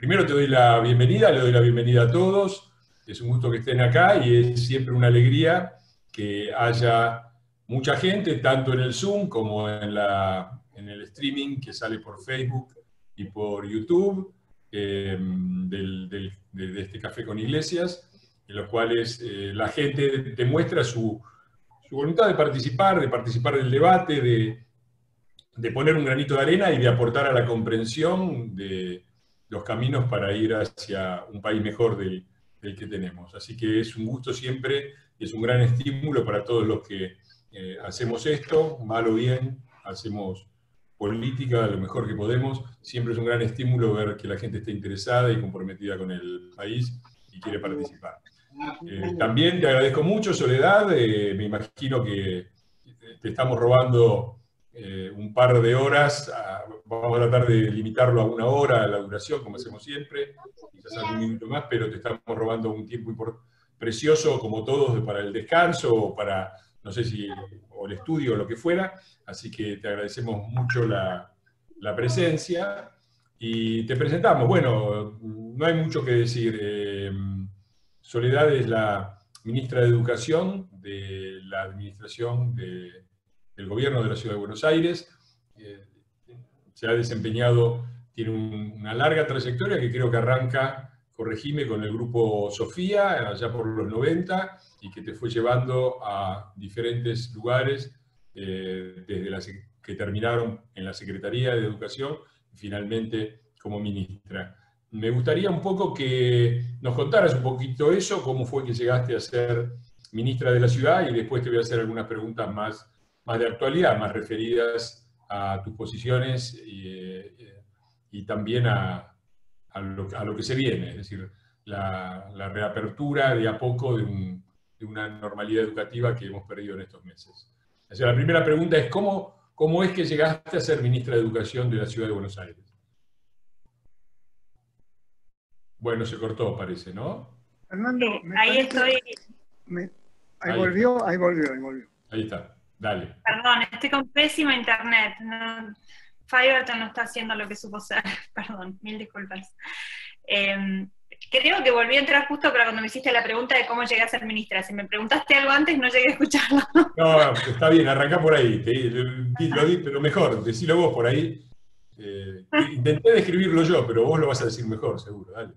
Primero te doy la bienvenida, le doy la bienvenida a todos. Es un gusto que estén acá y es siempre una alegría que haya mucha gente, tanto en el Zoom como en el streaming que sale por Facebook y por YouTube de este Café con Iglesias, en los cuales la gente demuestra su voluntad de participar del debate, de poner un granito de arena y de aportar a la comprensión de los caminos para ir hacia un país mejor del que tenemos. Así que es un gusto siempre y es un gran estímulo para todos los que hacemos esto, mal o bien, hacemos política lo mejor que podemos. Siempre es un gran estímulo ver que la gente está interesada y comprometida con el país y quiere participar. También te agradezco mucho, Soledad. Me imagino que te estamos robando un par de horas. Vamos a tratar de limitarlo a una hora la duración, como hacemos siempre, quizás algún minuto más, pero te estamos robando un tiempo precioso, como todos, para el descanso o para, no sé si, o el estudio o lo que fuera. Así que te agradecemos mucho la presencia y te presentamos. Bueno, no hay mucho que decir. Soledad es la ministra de Educación de la administración del gobierno de la Ciudad de Buenos Aires. Se ha desempeñado, tiene una larga trayectoria que creo que arranca, corregime, con el grupo Sofía, allá por los 90, y que te fue llevando a diferentes lugares, desde las que terminaron en la Secretaría de Educación, y finalmente como ministra. Me gustaría un poco que nos contaras un poquito eso, cómo fue que llegaste a ser ministra de la ciudad, y después te voy a hacer algunas preguntas más de actualidad, más referidas a tus posiciones y también a lo que se viene, es decir, la reapertura de a poco de una normalidad educativa que hemos perdido en estos meses. O sea, la primera pregunta es, ¿cómo es que llegaste a ser ministra de Educación de la Ciudad de Buenos Aires? Bueno, se cortó, parece, ¿no? Fernando, ahí estoy. Ahí volvió, ahí volvió. Ahí está, dale. Perdón, estoy con pésima internet. Fiverr no está haciendo lo que supo ser. Perdón, mil disculpas. Creo que volví a entrar justo para cuando me hiciste la pregunta de cómo llegué a ser ministra. Si me preguntaste algo antes, no llegué a escucharlo. No, está bien, arrancá por ahí. Pero mejor, decilo vos por ahí. Intenté describirlo yo, pero vos lo vas a decir mejor, seguro. Dale.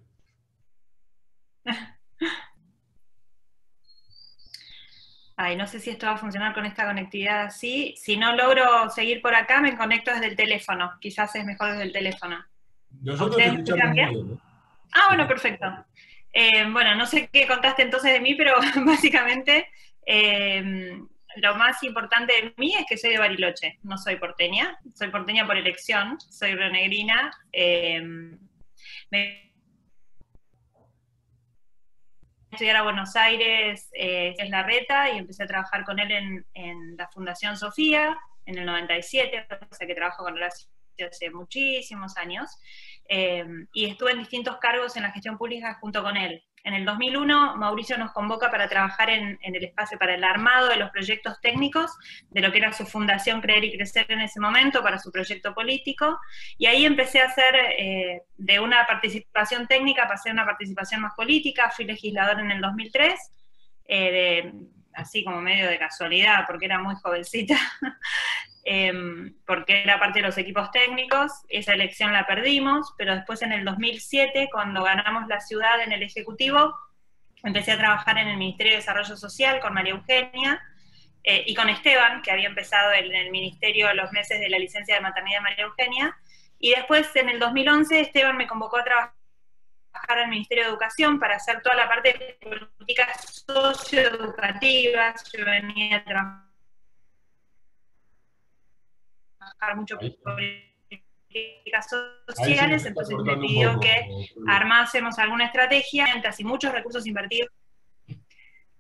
Ay, no sé si esto va a funcionar con esta conectividad así. Si no logro seguir por acá, me conecto desde el teléfono. Quizás es mejor desde el teléfono. Nosotros te escuchamos bien, ¿no? Ah, bueno, perfecto. Bueno, no sé qué contaste entonces de mí, pero básicamente lo más importante de mí es que soy de Bariloche. No soy porteña por elección, soy rionegrina. Me estudiar a Buenos Aires, es Larreta, y empecé a trabajar con él en la Fundación Sofía, en el 97, o sea que trabajo con él hace muchísimos años, y estuve en distintos cargos en la gestión pública junto con él. En el 2001, Mauricio nos convoca para trabajar en el espacio para el armado de los proyectos técnicos de lo que era su fundación Creer y Crecer en ese momento, para su proyecto político, y ahí empecé a hacer, de una participación técnica, pasé a una participación más política. Fui legislador en el 2003, así como medio de casualidad, porque era muy jovencita, porque era parte de los equipos técnicos. Esa elección la perdimos, pero después en el 2007, cuando ganamos la ciudad en el Ejecutivo, empecé a trabajar en el Ministerio de Desarrollo Social con María Eugenia, y con Esteban, que había empezado en el Ministerio a los meses de la licencia de maternidad de María Eugenia, y después en el 2011 Esteban me convocó a trabajar al Ministerio de Educación para hacer toda la parte de políticas socioeducativas. Yo venía a trabajar mucho por políticas sociales, entonces me pidió que armásemos alguna estrategia, así muchos recursos invertidos.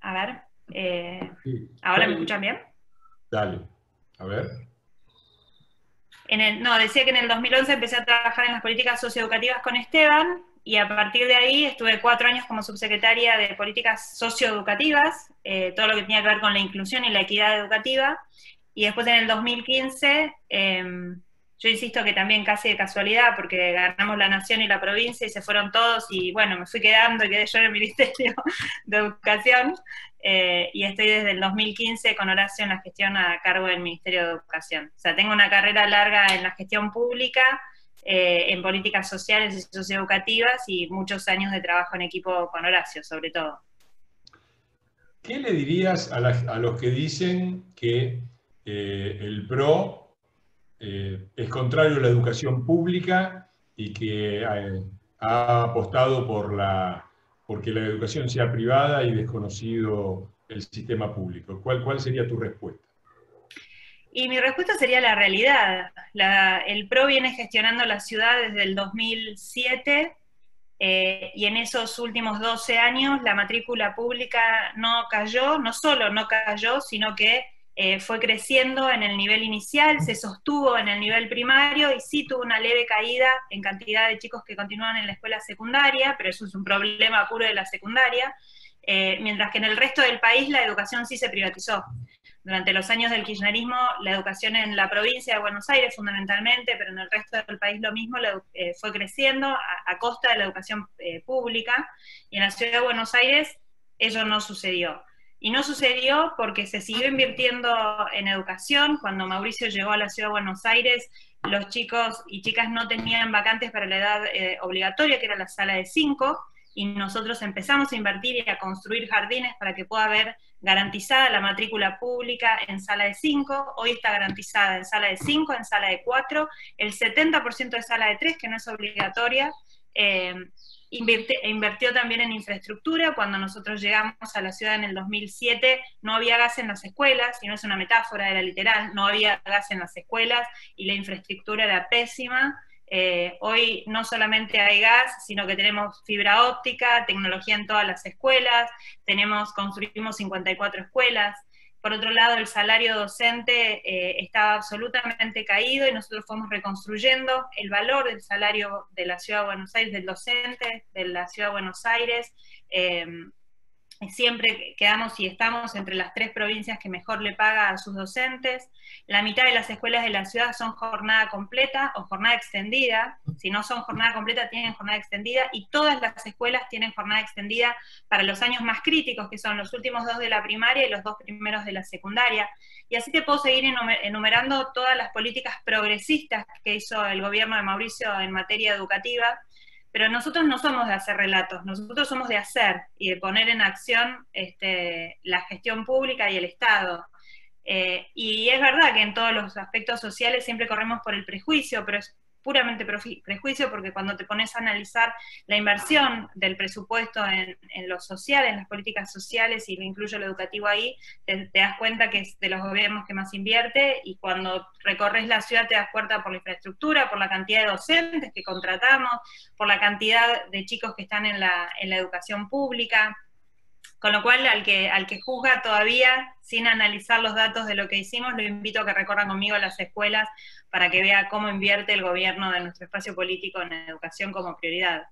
A ver, ¿ahora me escuchan bien? Dale, a ver. Decía que en el 2011 empecé a trabajar en las políticas socioeducativas con Esteban, y a partir de ahí estuve 4 años como subsecretaria de políticas socioeducativas, todo lo que tenía que ver con la inclusión y la equidad educativa. Y después en el 2015, yo Yo insisto que también casi de casualidad, porque ganamos la nación y la provincia y se fueron todos, y bueno, me fui quedando y quedé yo en el Ministerio de Educación, y estoy desde el 2015 con Horacio en la gestión a cargo del Ministerio de Educación. O sea, tengo una carrera larga en la gestión pública, en políticas sociales y socioeducativas, y muchos años de trabajo en equipo con Horacio, sobre todo. ¿Qué le dirías a los que dicen que el PRO es contrario a la educación pública y que ha apostado porque la educación sea privada y desconocido el sistema público? ¿Cuál sería tu respuesta? Y mi respuesta sería la realidad. El PRO viene gestionando la ciudad desde el 2007, y en esos últimos 12 años la matrícula pública no cayó, no solo no cayó, sino que fue creciendo en el nivel inicial, se sostuvo en el nivel primario y sí tuvo una leve caída en cantidad de chicos que continúan en la escuela secundaria, pero eso es un problema puro de la secundaria, mientras que en el resto del país la educación sí se privatizó. Durante los años del kirchnerismo, la educación en la provincia de Buenos Aires fundamentalmente, pero en el resto del país lo mismo, fue creciendo a costa de la educación pública, y en la ciudad de Buenos Aires eso no sucedió. Y no sucedió porque se siguió invirtiendo en educación. Cuando Mauricio llegó a la ciudad de Buenos Aires, los chicos y chicas no tenían vacantes para la edad obligatoria, que era la sala de 5, y nosotros empezamos a invertir y a construir jardines para que pueda haber garantizada la matrícula pública en sala de 5, hoy está garantizada en sala de 5, en sala de 4, el 70% de sala de 3, que no es obligatoria, invirtió también en infraestructura. Cuando nosotros llegamos a la ciudad en el 2007, no había gas en las escuelas, y no es una metáfora, era literal, no había gas en las escuelas, y la infraestructura era pésima. Hoy no solamente hay gas, sino que tenemos fibra óptica, tecnología en todas las escuelas, construimos 54 escuelas. Por otro lado, el salario docente estaba absolutamente caído, y nosotros fuimos reconstruyendo el valor del salario de la Ciudad de Buenos Aires, del docente de la Ciudad de Buenos Aires. Siempre quedamos y estamos entre las 3 provincias que mejor le paga a sus docentes. La mitad de las escuelas de la ciudad son jornada completa o jornada extendida. Si no son jornada completa, tienen jornada extendida, y todas las escuelas tienen jornada extendida para los años más críticos, que son los últimos 2 de la primaria y los 2 primeros de la secundaria. Y así te puedo seguir enumerando todas las políticas progresistas que hizo el gobierno de Mauricio en materia educativa. Pero nosotros no somos de hacer relatos, nosotros somos de hacer y de poner en acción la gestión pública y el Estado. Y es verdad que en todos los aspectos sociales siempre corremos por el prejuicio, pero es puramente prejuicio, porque cuando te pones a analizar la inversión del presupuesto en lo social, en las políticas sociales, y lo incluyo lo educativo ahí, te das cuenta que es de los gobiernos que más invierte, y cuando recorres la ciudad te das cuenta por la infraestructura, por la cantidad de docentes que contratamos, por la cantidad de chicos que están en la educación pública. Con lo cual, al que juzga todavía, sin analizar los datos de lo que hicimos, lo invito a que recorran conmigo a las escuelas para que vea cómo invierte el gobierno de nuestro espacio político en educación como prioridad.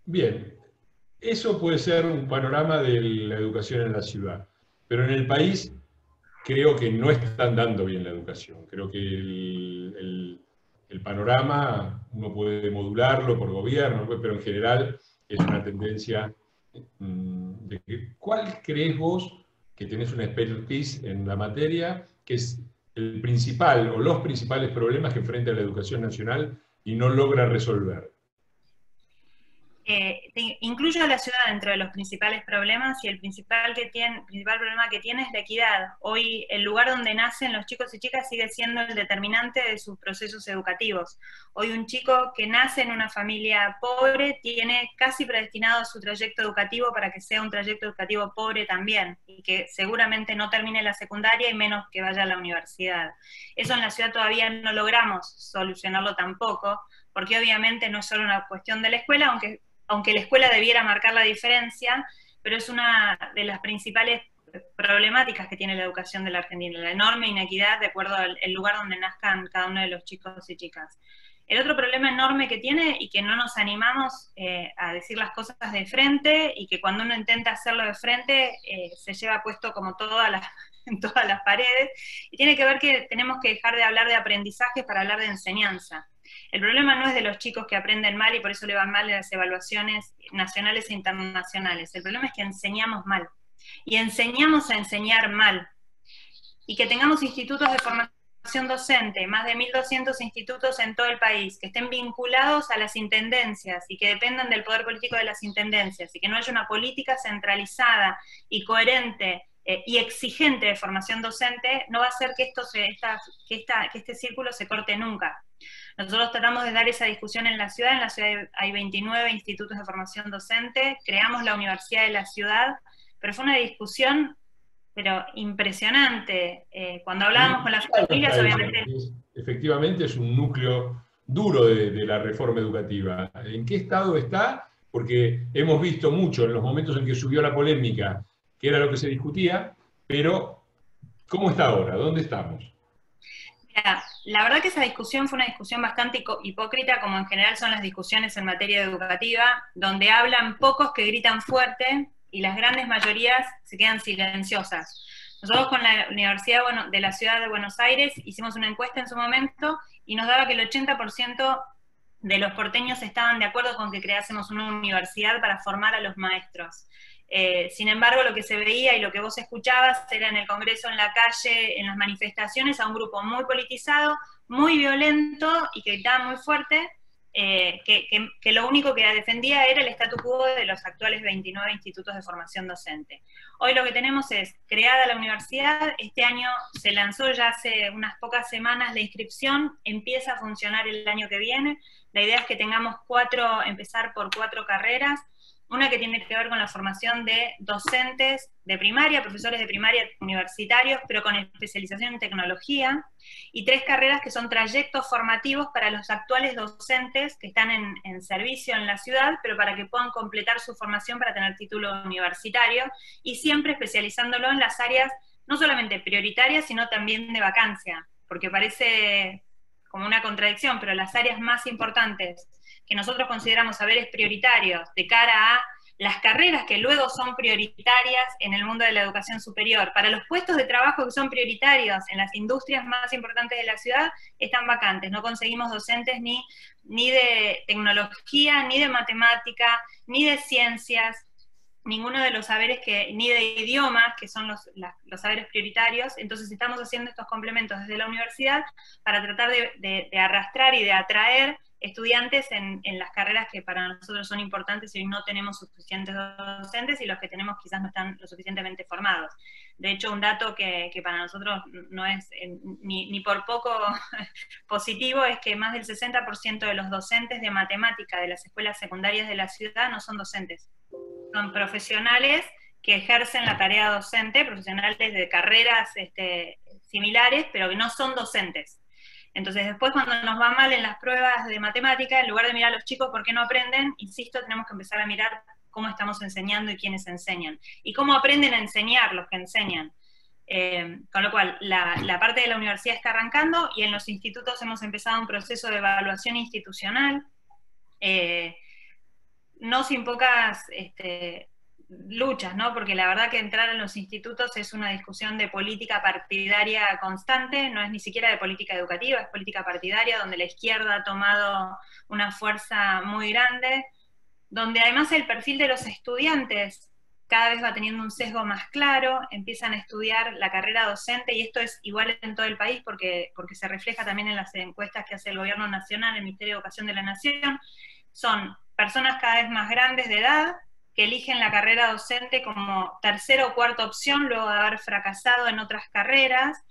Bien, eso puede ser un panorama de la educación en la ciudad, pero en el país creo que no están dando bien la educación. Creo que el panorama uno puede modularlo por gobierno, pero en general es una tendencia. ¿Cuál crees vos, que tenés una expertise en la materia, que es el principal o los principales problemas que enfrenta la educación nacional y no logra resolver? Incluyo a la ciudad dentro de los principales problemas, y el principal problema que tiene es la equidad. Hoy el lugar donde nacen los chicos y chicas sigue siendo el determinante de sus procesos educativos. Hoy un chico que nace en una familia pobre tiene casi predestinado su trayecto educativo para que sea un trayecto educativo pobre también, y que seguramente no termine la secundaria y menos que vaya a la universidad. Eso en la ciudad todavía no logramos solucionarlo tampoco, porque obviamente no es solo una cuestión de la escuela, aunque la escuela debiera marcar la diferencia, pero es una de las principales problemáticas que tiene la educación de la Argentina, la enorme inequidad de acuerdo al lugar donde nazcan cada uno de los chicos y chicas. El otro problema enorme que tiene, y que no nos animamos a decir las cosas de frente, y que cuando uno intenta hacerlo de frente se lleva puesto como todas en todas las paredes, y tiene que ver que tenemos que dejar de hablar de aprendizaje para hablar de enseñanza. El problema no es de los chicos que aprenden mal y por eso le van mal en las evaluaciones nacionales e internacionales. El problema es que enseñamos mal. Y enseñamos a enseñar mal. Y que tengamos institutos de formación docente, más de 1.200 institutos en todo el país, que estén vinculados a las intendencias y que dependan del poder político de las intendencias, y que no haya una política centralizada y coherente y exigente de formación docente, no va a hacer que este círculo se corte nunca. Nosotros tratamos de dar esa discusión en la ciudad hay 29 institutos de formación docente, creamos la Universidad de la Ciudad, pero fue una discusión impresionante. Cuando hablábamos con las familias, obviamente... Efectivamente es un núcleo duro de la reforma educativa. ¿En qué estado está? Porque hemos visto mucho en los momentos en que subió la polémica, que era lo que se discutía, pero ¿cómo está ahora? ¿Dónde estamos? Mira, la verdad que esa discusión fue una discusión bastante hipócrita, como en general son las discusiones en materia educativa, donde hablan pocos que gritan fuerte y las grandes mayorías se quedan silenciosas. Nosotros con la Universidad de la Ciudad de Buenos Aires hicimos una encuesta en su momento y nos daba que el 80% de los porteños estaban de acuerdo con que creásemos una universidad para formar a los maestros. Sin embargo, lo que se veía y lo que vos escuchabas era en el Congreso, en la calle, en las manifestaciones, a un grupo muy politizado, muy violento y que gritaba muy fuerte, que lo único que defendía era el statu quo de los actuales 29 institutos de formación docente. Hoy lo que tenemos es creada la universidad, este año se lanzó ya hace unas pocas semanas la inscripción, empieza a funcionar el año que viene, la idea es que tengamos empezar por 4 carreras, una que tiene que ver con la formación de docentes de primaria, profesores de primaria universitarios, pero con especialización en tecnología, y 3 carreras que son trayectos formativos para los actuales docentes que están en servicio en la ciudad, pero para que puedan completar su formación para tener título universitario, y siempre especializándolo en las áreas no solamente prioritarias, sino también de vacancia, porque parece como una contradicción, pero las áreas más importantes que nosotros consideramos saberes prioritarios de cara a las carreras que luego son prioritarias en el mundo de la educación superior, para los puestos de trabajo que son prioritarios en las industrias más importantes de la ciudad, están vacantes. No conseguimos docentes ni de tecnología, ni de matemática, ni de ciencias, ninguno de los saberes ni de idiomas, que son los saberes prioritarios. Entonces estamos haciendo estos complementos desde la universidad para tratar de arrastrar y de atraer estudiantes en las carreras que para nosotros son importantes y hoy no tenemos suficientes docentes y los que tenemos quizás no están lo suficientemente formados. De hecho, un dato que para nosotros no es ni por poco positivo es que más del 60% de los docentes de matemática de las escuelas secundarias de la ciudad no son docentes. Son profesionales que ejercen la tarea docente, profesionales de carreras similares, pero que no son docentes. Entonces después cuando nos va mal en las pruebas de matemática, en lugar de mirar a los chicos por qué no aprenden, insisto, tenemos que empezar a mirar cómo estamos enseñando y quiénes enseñan. Y cómo aprenden a enseñar los que enseñan. Con lo cual, la parte de la universidad está arrancando y en los institutos hemos empezado un proceso de evaluación institucional, no sin pocas luchas, ¿no? Porque la verdad que entrar en los institutos es una discusión de política partidaria constante, no es ni siquiera de política educativa, es política partidaria, donde la izquierda ha tomado una fuerza muy grande, donde además el perfil de los estudiantes cada vez va teniendo un sesgo más claro, empiezan a estudiar la carrera docente, y esto es igual en todo el país porque se refleja también en las encuestas que hace el Gobierno Nacional, el Ministerio de Educación de la Nación. Son personas cada vez más grandes de edad, que eligen la carrera docente como tercera o cuarta opción luego de haber fracasado en otras carreras,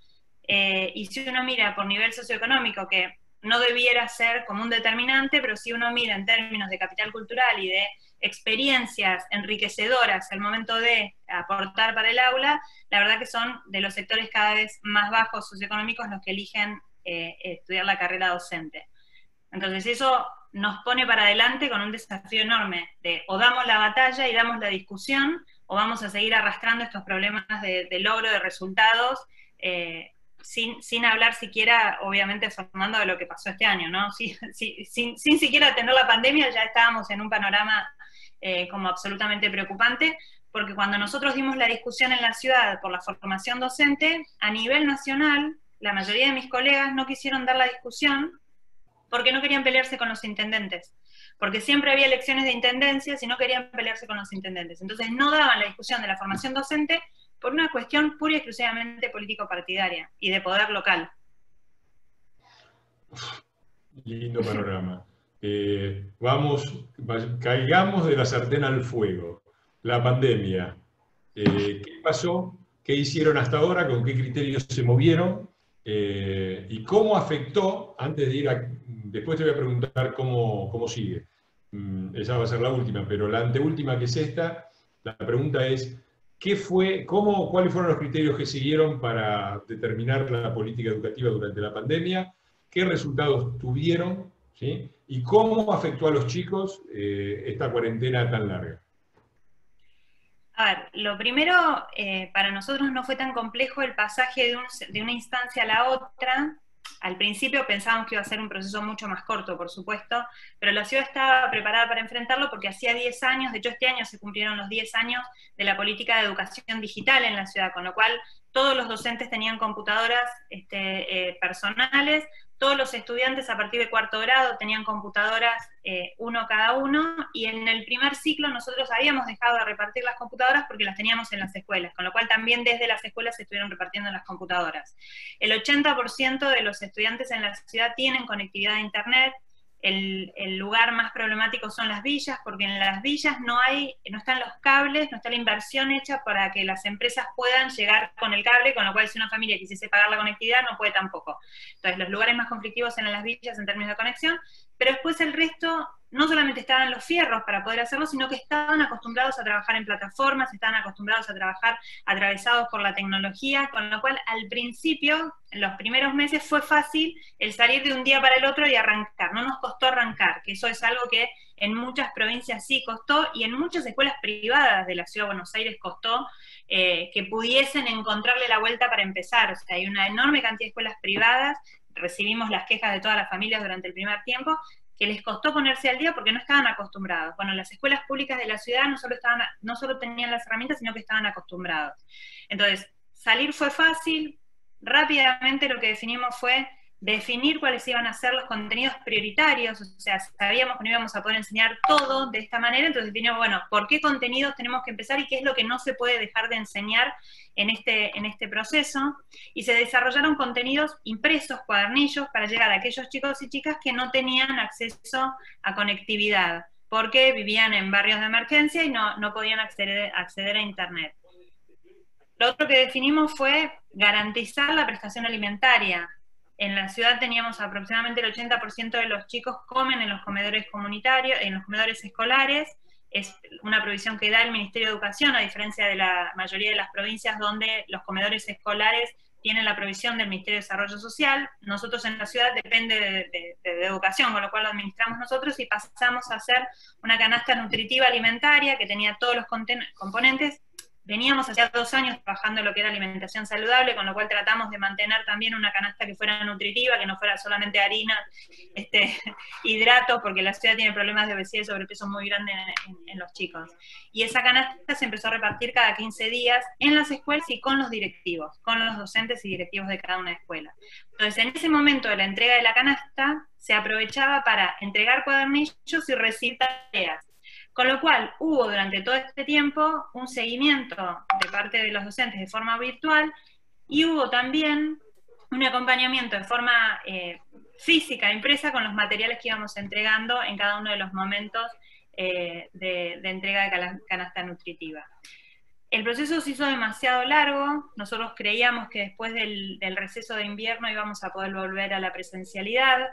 y si uno mira por nivel socioeconómico, que no debiera ser como un determinante, pero si uno mira en términos de capital cultural y de experiencias enriquecedoras al momento de aportar para el aula, la verdad que son de los sectores cada vez más bajos socioeconómicos los que eligen estudiar la carrera docente. Entonces eso nos pone para adelante con un desafío enorme de o damos la batalla y damos la discusión, o vamos a seguir arrastrando estos problemas de logro de resultados, sin hablar siquiera, obviamente, Fernando, de lo que pasó este año, ¿no? Sin siquiera tener la pandemia ya estábamos en un panorama como absolutamente preocupante, porque cuando nosotros dimos la discusión en la ciudad por la formación docente, a nivel nacional, la mayoría de mis colegas no quisieron dar la discusión porque no querían pelearse con los intendentes, porque siempre había elecciones de intendencias y no querían pelearse con los intendentes. Entonces no daban la discusión de la formación docente por una cuestión pura y exclusivamente político-partidaria y de poder local. Lindo panorama. Caigamos de la sartén al fuego. La pandemia. ¿Qué pasó? ¿Qué hicieron hasta ahora? ¿Con qué criterios se movieron? ¿Y cómo afectó? Antes de ir después te voy a preguntar cómo sigue. Esa va a ser la última, pero la anteúltima, que es esta, la pregunta es, ¿cuáles fueron los criterios que siguieron para determinar la política educativa durante la pandemia? ¿Qué resultados tuvieron? ¿Sí? ¿Y cómo afectó a los chicos esta cuarentena tan larga? A ver, lo primero, para nosotros no fue tan complejo el pasaje de una instancia a la otra. Al principio pensábamos que iba a ser un proceso mucho más corto, por supuesto, pero la ciudad estaba preparada para enfrentarlo porque hacía 10 años, de hecho este año se cumplieron los 10 años de la política de educación digital en la ciudad, con lo cual todos los docentes tenían computadoras personales, todos los estudiantes a partir de cuarto grado tenían computadoras uno cada uno, y en el primer ciclo nosotros habíamos dejado de repartir las computadoras porque las teníamos en las escuelas, con lo cual también desde las escuelas se estuvieron repartiendo las computadoras. El 80% de los estudiantes en la ciudad tienen conectividad a internet. El lugar más problemático son las villas, porque en las villas no están los cables, no está la inversión hecha para que las empresas puedan llegar con el cable, con lo cual si una familia quisiese pagar la conectividad no puede tampoco. Entonces los lugares más conflictivos eran las villas en términos de conexión, pero después el resto no solamente estaban los fierros para poder hacerlo, sino que estaban acostumbrados a trabajar en plataformas, estaban acostumbrados a trabajar atravesados por la tecnología, con lo cual al principio, en los primeros meses, fue fácil el salir de un día para el otro y arrancar. No nos costó arrancar, que eso es algo que en muchas provincias sí costó, y en muchas escuelas privadas de la Ciudad de Buenos Aires costó que pudiesen encontrarle la vuelta para empezar. O sea, hay una enorme cantidad de escuelas privadas, recibimos las quejas de todas las familias durante el primer tiempo, que les costó ponerse al día porque no estaban acostumbrados. Bueno, las escuelas públicas de la ciudad no solo tenían las herramientas, sino que estaban acostumbrados. Entonces, salir fue fácil. Rápidamente lo que definimos fue definir cuáles iban a ser los contenidos prioritarios, o sea, sabíamos que no íbamos a poder enseñar todo de esta manera, entonces definimos, bueno, ¿por qué contenidos tenemos que empezar y qué es lo que no se puede dejar de enseñar en este proceso? Y se desarrollaron contenidos impresos, cuadernillos, para llegar a aquellos chicos y chicas que no tenían acceso a conectividad, porque vivían en barrios de emergencia y no podían acceder a internet. Lo otro que definimos fue garantizar la prestación alimentaria. En la ciudad teníamos aproximadamente el 80% de los chicos comen en los comedores comunitarios, en los comedores escolares. Es una provisión que da el Ministerio de Educación, a diferencia de la mayoría de las provincias donde los comedores escolares tienen la provisión del Ministerio de Desarrollo Social. Nosotros en la ciudad depende de educación, con lo cual lo administramos nosotros, y pasamos a hacer una canasta nutritiva alimentaria que tenía todos los componentes. Veníamos hace 2 años trabajando en lo que era alimentación saludable, con lo cual tratamos de mantener también una canasta que fuera nutritiva, que no fuera solamente harina, hidratos, porque la ciudad tiene problemas de obesidad y sobrepeso muy grandes en los chicos. Y esa canasta se empezó a repartir cada 15 días en las escuelas y con los directivos, con los docentes y directivos de cada una escuela. Entonces, en ese momento de la entrega de la canasta, se aprovechaba para entregar cuadernillos y recibir tareas. Con lo cual, hubo durante todo este tiempo un seguimiento de parte de los docentes de forma virtual, y hubo también un acompañamiento de forma física, impresa, con los materiales que íbamos entregando en cada uno de los momentos de entrega de canasta nutritiva. El proceso se hizo demasiado largo. Nosotros creíamos que después del receso de invierno íbamos a poder volver a la presencialidad.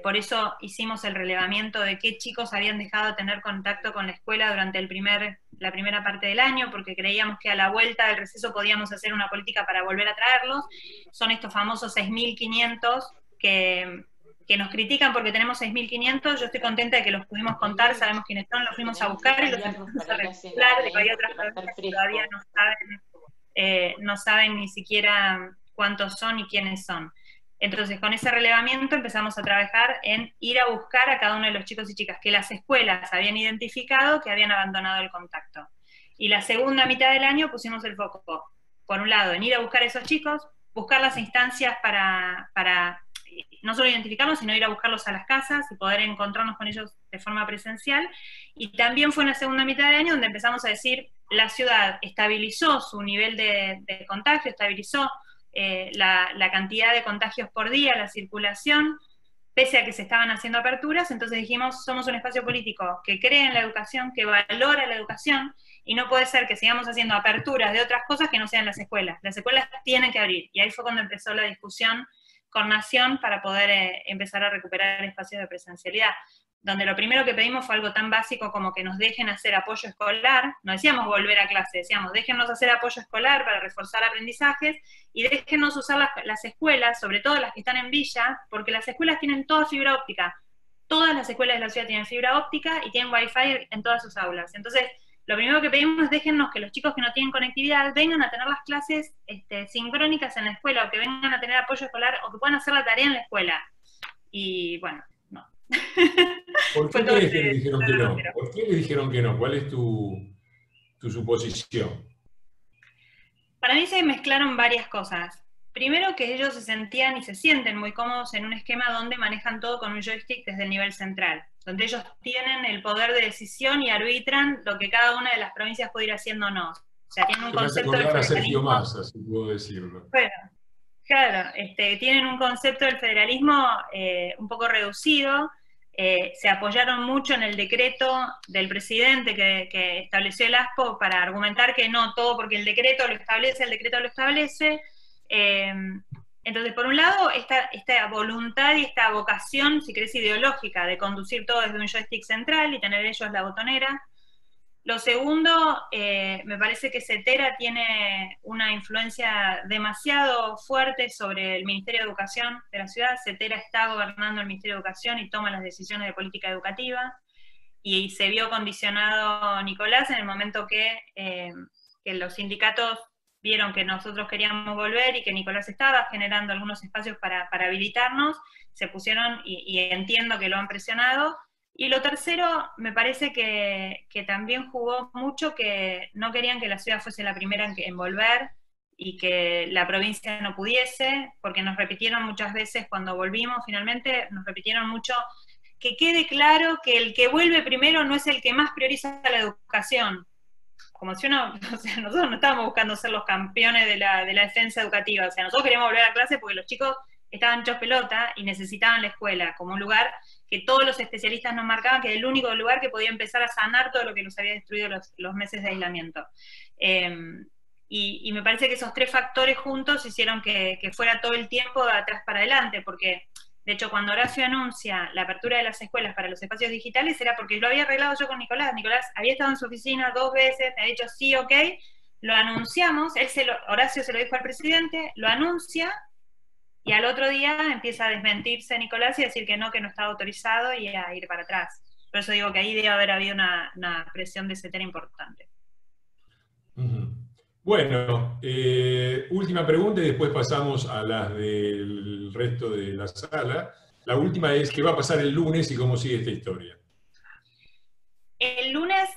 Por eso hicimos el relevamiento de qué chicos habían dejado de tener contacto con la escuela durante la primera parte del año, porque creíamos que a la vuelta del receso podíamos hacer una política para volver a traerlos. Son estos famosos 6.500 que nos critican porque tenemos 6.500. Yo estoy contenta de que los pudimos contar, sabemos quiénes son, los fuimos a buscar y los empezamos a registrar, de que hay otras personas que todavía no saben ni siquiera cuántos son y quiénes son. Entonces, con ese relevamiento empezamos a trabajar en ir a buscar a cada uno de los chicos y chicas que las escuelas habían identificado que habían abandonado el contacto. Y la segunda mitad del año pusimos el foco, por un lado, en ir a buscar a esos chicos, buscar las instancias para no solo identificarlos, sino ir a buscarlos a las casas y poder encontrarnos con ellos de forma presencial. Y también fue en la segunda mitad del año donde empezamos a decir, la ciudad estabilizó su nivel de contagio, estabilizó la cantidad de contagios por día, la circulación, pese a que se estaban haciendo aperturas. Entonces dijimos, somos un espacio político que cree en la educación, que valora la educación, y no puede ser que sigamos haciendo aperturas de otras cosas que no sean las escuelas. Las escuelas tienen que abrir, y ahí fue cuando empezó la discusión con Nación para poder empezar a recuperar espacios de presencialidad, donde lo primero que pedimos fue algo tan básico como que nos dejen hacer apoyo escolar. No decíamos volver a clase, decíamos déjennos hacer apoyo escolar para reforzar aprendizajes, y déjennos usar las escuelas, sobre todo las que están en villa, porque las escuelas tienen toda fibra óptica. Todas las escuelas de la ciudad tienen fibra óptica y tienen wifi en todas sus aulas. Entonces, lo primero que pedimos es déjennos que los chicos que no tienen conectividad vengan a tener las clases sincrónicas en la escuela, o que vengan a tener apoyo escolar, o que puedan hacer la tarea en la escuela. Y bueno, no. ¿Por qué crees que le dijeron que no? ¿Por qué le dijeron que no? ¿Cuál es tu suposición? Para mí se mezclaron varias cosas. Primero, que ellos se sentían y se sienten muy cómodos en un esquema donde manejan todo con un joystick desde el nivel central, donde ellos tienen el poder de decisión y arbitran lo que cada una de las provincias puede ir haciendo o no. O sea, tienen un concepto del federalismo. Sergio federalismo. Massa, si puedo decirlo. Bueno, claro, tienen un concepto del federalismo un poco reducido. Se apoyaron mucho en el decreto del presidente que estableció el ASPO para argumentar que no, todo porque el decreto lo establece, el decreto lo establece. Entonces, por un lado, esta voluntad y esta vocación, si querés, ideológica, de conducir todo desde un joystick central y tener ellos la botonera. Lo segundo, me parece que CETERA tiene una influencia demasiado fuerte sobre el Ministerio de Educación de la ciudad. CETERA está gobernando el Ministerio de Educación y toma las decisiones de política educativa, y se vio condicionado Nicolás en el momento que los sindicatos vieron que nosotros queríamos volver y que Nicolás estaba generando algunos espacios para habilitarnos, se pusieron, y entiendo que lo han presionado. Y lo tercero, me parece que también jugó mucho que no querían que la ciudad fuese la primera en volver, y que la provincia no pudiese, porque nos repitieron muchas veces cuando volvimos finalmente, nos repitieron mucho que quede claro que el que vuelve primero no es el que más prioriza la educación. Como si o sea, nosotros no estábamos buscando ser los campeones de la defensa educativa, o sea, nosotros queríamos volver a clase porque los chicos estaban hechos pelota y necesitaban la escuela como un lugar que todos los especialistas nos marcaban que era el único lugar que podía empezar a sanar todo lo que nos había destruido los meses de aislamiento. Y me parece que esos tres factores juntos hicieron que fuera todo el tiempo de atrás para adelante, porque de hecho cuando Horacio anuncia la apertura de las escuelas para los espacios digitales era porque lo había arreglado yo con Nicolás. Nicolás había estado en su oficina 2 veces, me había dicho sí, ok, lo anunciamos, Horacio se lo dijo al presidente, lo anuncia, y al otro día empieza a desmentirse Nicolás y a decir que no estaba autorizado, y a ir para atrás. Por eso digo que ahí debe haber habido una presión de CETERA importante. Bueno, última pregunta y después pasamos a las del resto de la sala. La última es, ¿qué va a pasar el lunes y cómo sigue esta historia? El lunes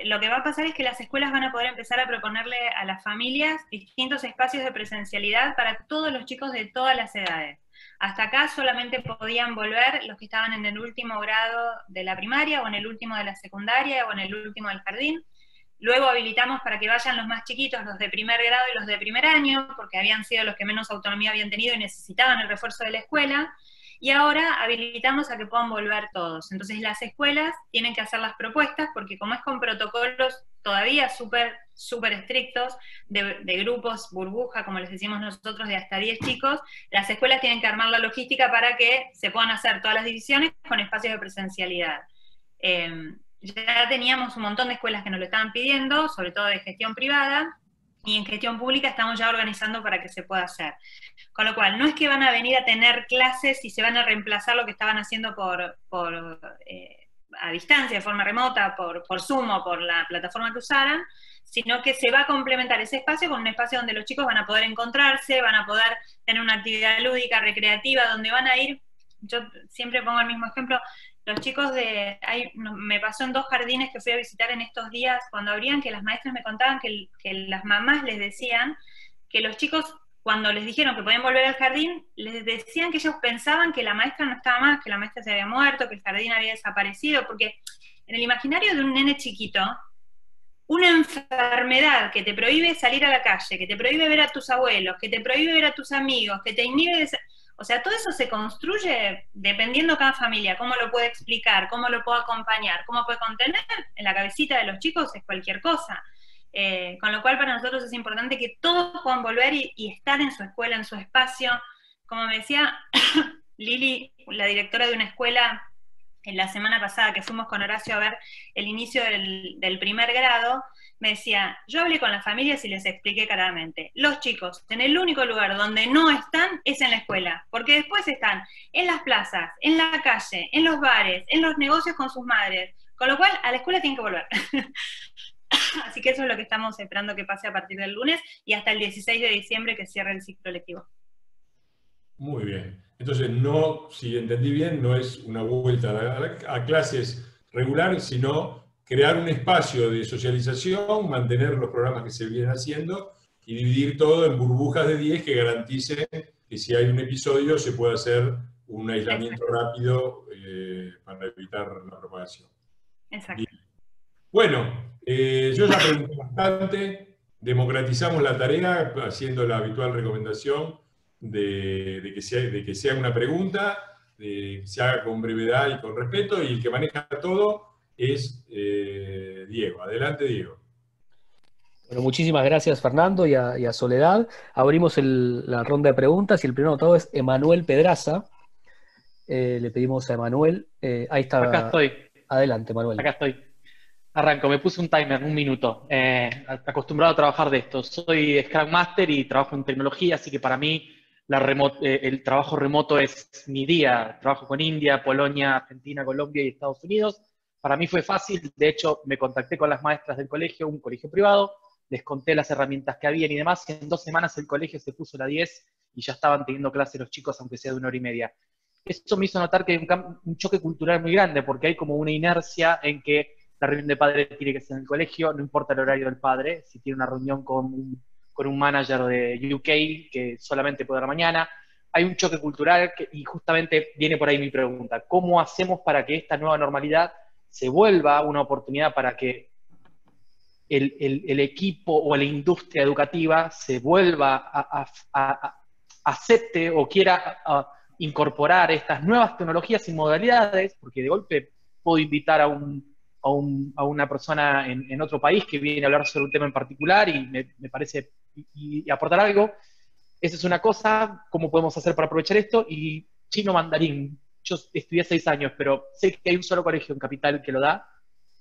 lo que va a pasar es que las escuelas van a poder empezar a proponerle a las familias distintos espacios de presencialidad para todos los chicos de todas las edades. Hasta acá solamente podían volver los que estaban en el último grado de la primaria, o en el último de la secundaria, o en el último del jardín. Luego habilitamos para que vayan los más chiquitos, los de primer grado y los de primer año, porque habían sido los que menos autonomía habían tenido y necesitaban el refuerzo de la escuela. Y ahora habilitamos a que puedan volver todos. Entonces las escuelas tienen que hacer las propuestas, porque como es con protocolos todavía súper estrictos, de grupos burbuja, como les decimos nosotros, de hasta 10 chicos, las escuelas tienen que armar la logística para que se puedan hacer todas las divisiones con espacios de presencialidad. Ya teníamos un montón de escuelas que nos lo estaban pidiendo, sobre todo de gestión privada, y en gestión pública estamos ya organizando para que se pueda hacer. Con lo cual, no es que van a venir a tener clases y se van a reemplazar lo que estaban haciendo a distancia, de forma remota, por Zoom o por la plataforma que usaran, sino que se va a complementar ese espacio con un espacio donde los chicos van a poder encontrarse, van a poder tener una actividad lúdica, recreativa, donde van a ir. Yo siempre pongo el mismo ejemplo. los chicos me pasó en 2 jardines que fui a visitar en estos días, cuando abrían, que las maestras me contaban que las mamás les decían que los chicos, cuando les dijeron que podían volver al jardín, les decían que ellos pensaban que la maestra no estaba más, que la maestra se había muerto, que el jardín había desaparecido, porque en el imaginario de un nene chiquito, una enfermedad que te prohíbe salir a la calle, que te prohíbe ver a tus abuelos, que te prohíbe ver a tus amigos, que te inhibe de... O sea, todo eso se construye dependiendo cada familia, cómo lo puede explicar, cómo lo puede acompañar, cómo puede contener. En la cabecita de los chicos es cualquier cosa. Con lo cual para nosotros es importante que todos puedan volver y estar en su escuela, en su espacio. Como me decía Lili, la directora de una escuela, en la semana pasada que fuimos con Horacio a ver el inicio del primer grado, me decía, yo hablé con las familias y les expliqué claramente, los chicos en el único lugar donde no están es en la escuela, porque después están en las plazas, en la calle, en los bares, en los negocios con sus madres, con lo cual a la escuela tienen que volver. Así que eso es lo que estamos esperando que pase a partir del lunes y hasta el 16 de diciembre que cierre el ciclo lectivo. Muy bien. Entonces, no, si entendí bien, no es una vuelta a clases regular, sino crear un espacio de socialización, mantener los programas que se vienen haciendo y dividir todo en burbujas de 10 que garanticen que si hay un episodio se pueda hacer un aislamiento rápido para evitar la propagación. Exacto. Bien. Bueno, yo ya pregunté bastante, democratizamos la tarea haciendo la habitual recomendación de que sea una pregunta, que se haga con brevedad y con respeto, y el que maneja todo es Diego. Adelante, Diego. Bueno, muchísimas gracias, Fernando, y a Soledad. Abrimos la ronda de preguntas y el primero de todo es Emanuel Pedraza. Le pedimos a Emanuel. Ahí está. Acá estoy. Adelante, Manuel. Acá estoy. Arranco, me puse un timer, 1 minuto. Acostumbrado a trabajar de esto. Soy Scrum Master y trabajo en tecnología, así que para mí el trabajo remoto es mi día. Trabajo con India, Polonia, Argentina, Colombia y Estados Unidos. Para mí fue fácil. De hecho, me contacté con las maestras del colegio, un colegio privado, les conté las herramientas que habían y demás, y en 2 semanas el colegio se puso la 10 y ya estaban teniendo clases los chicos, aunque sea de 1 hora y media. Eso me hizo notar que hay un choque cultural muy grande, porque hay como una inercia en que la reunión de padres tiene que ser en el colegio, no importa el horario del padre, si tiene una reunión con un manager de UK que solamente puede dar mañana. Hay un choque cultural y justamente viene por ahí mi pregunta. ¿Cómo hacemos para que esta nueva normalidad se vuelva una oportunidad para que el equipo o la industria educativa se vuelva acepte o quiera incorporar estas nuevas tecnologías y modalidades? Porque de golpe puedo invitar a una persona en otro país que viene a hablar sobre un tema en particular y me parece y aportar algo. Esa es una cosa. ¿Cómo podemos hacer para aprovechar esto? Y chino mandarín. Yo estudié 6 años, pero sé que hay un solo colegio en Capital que lo da.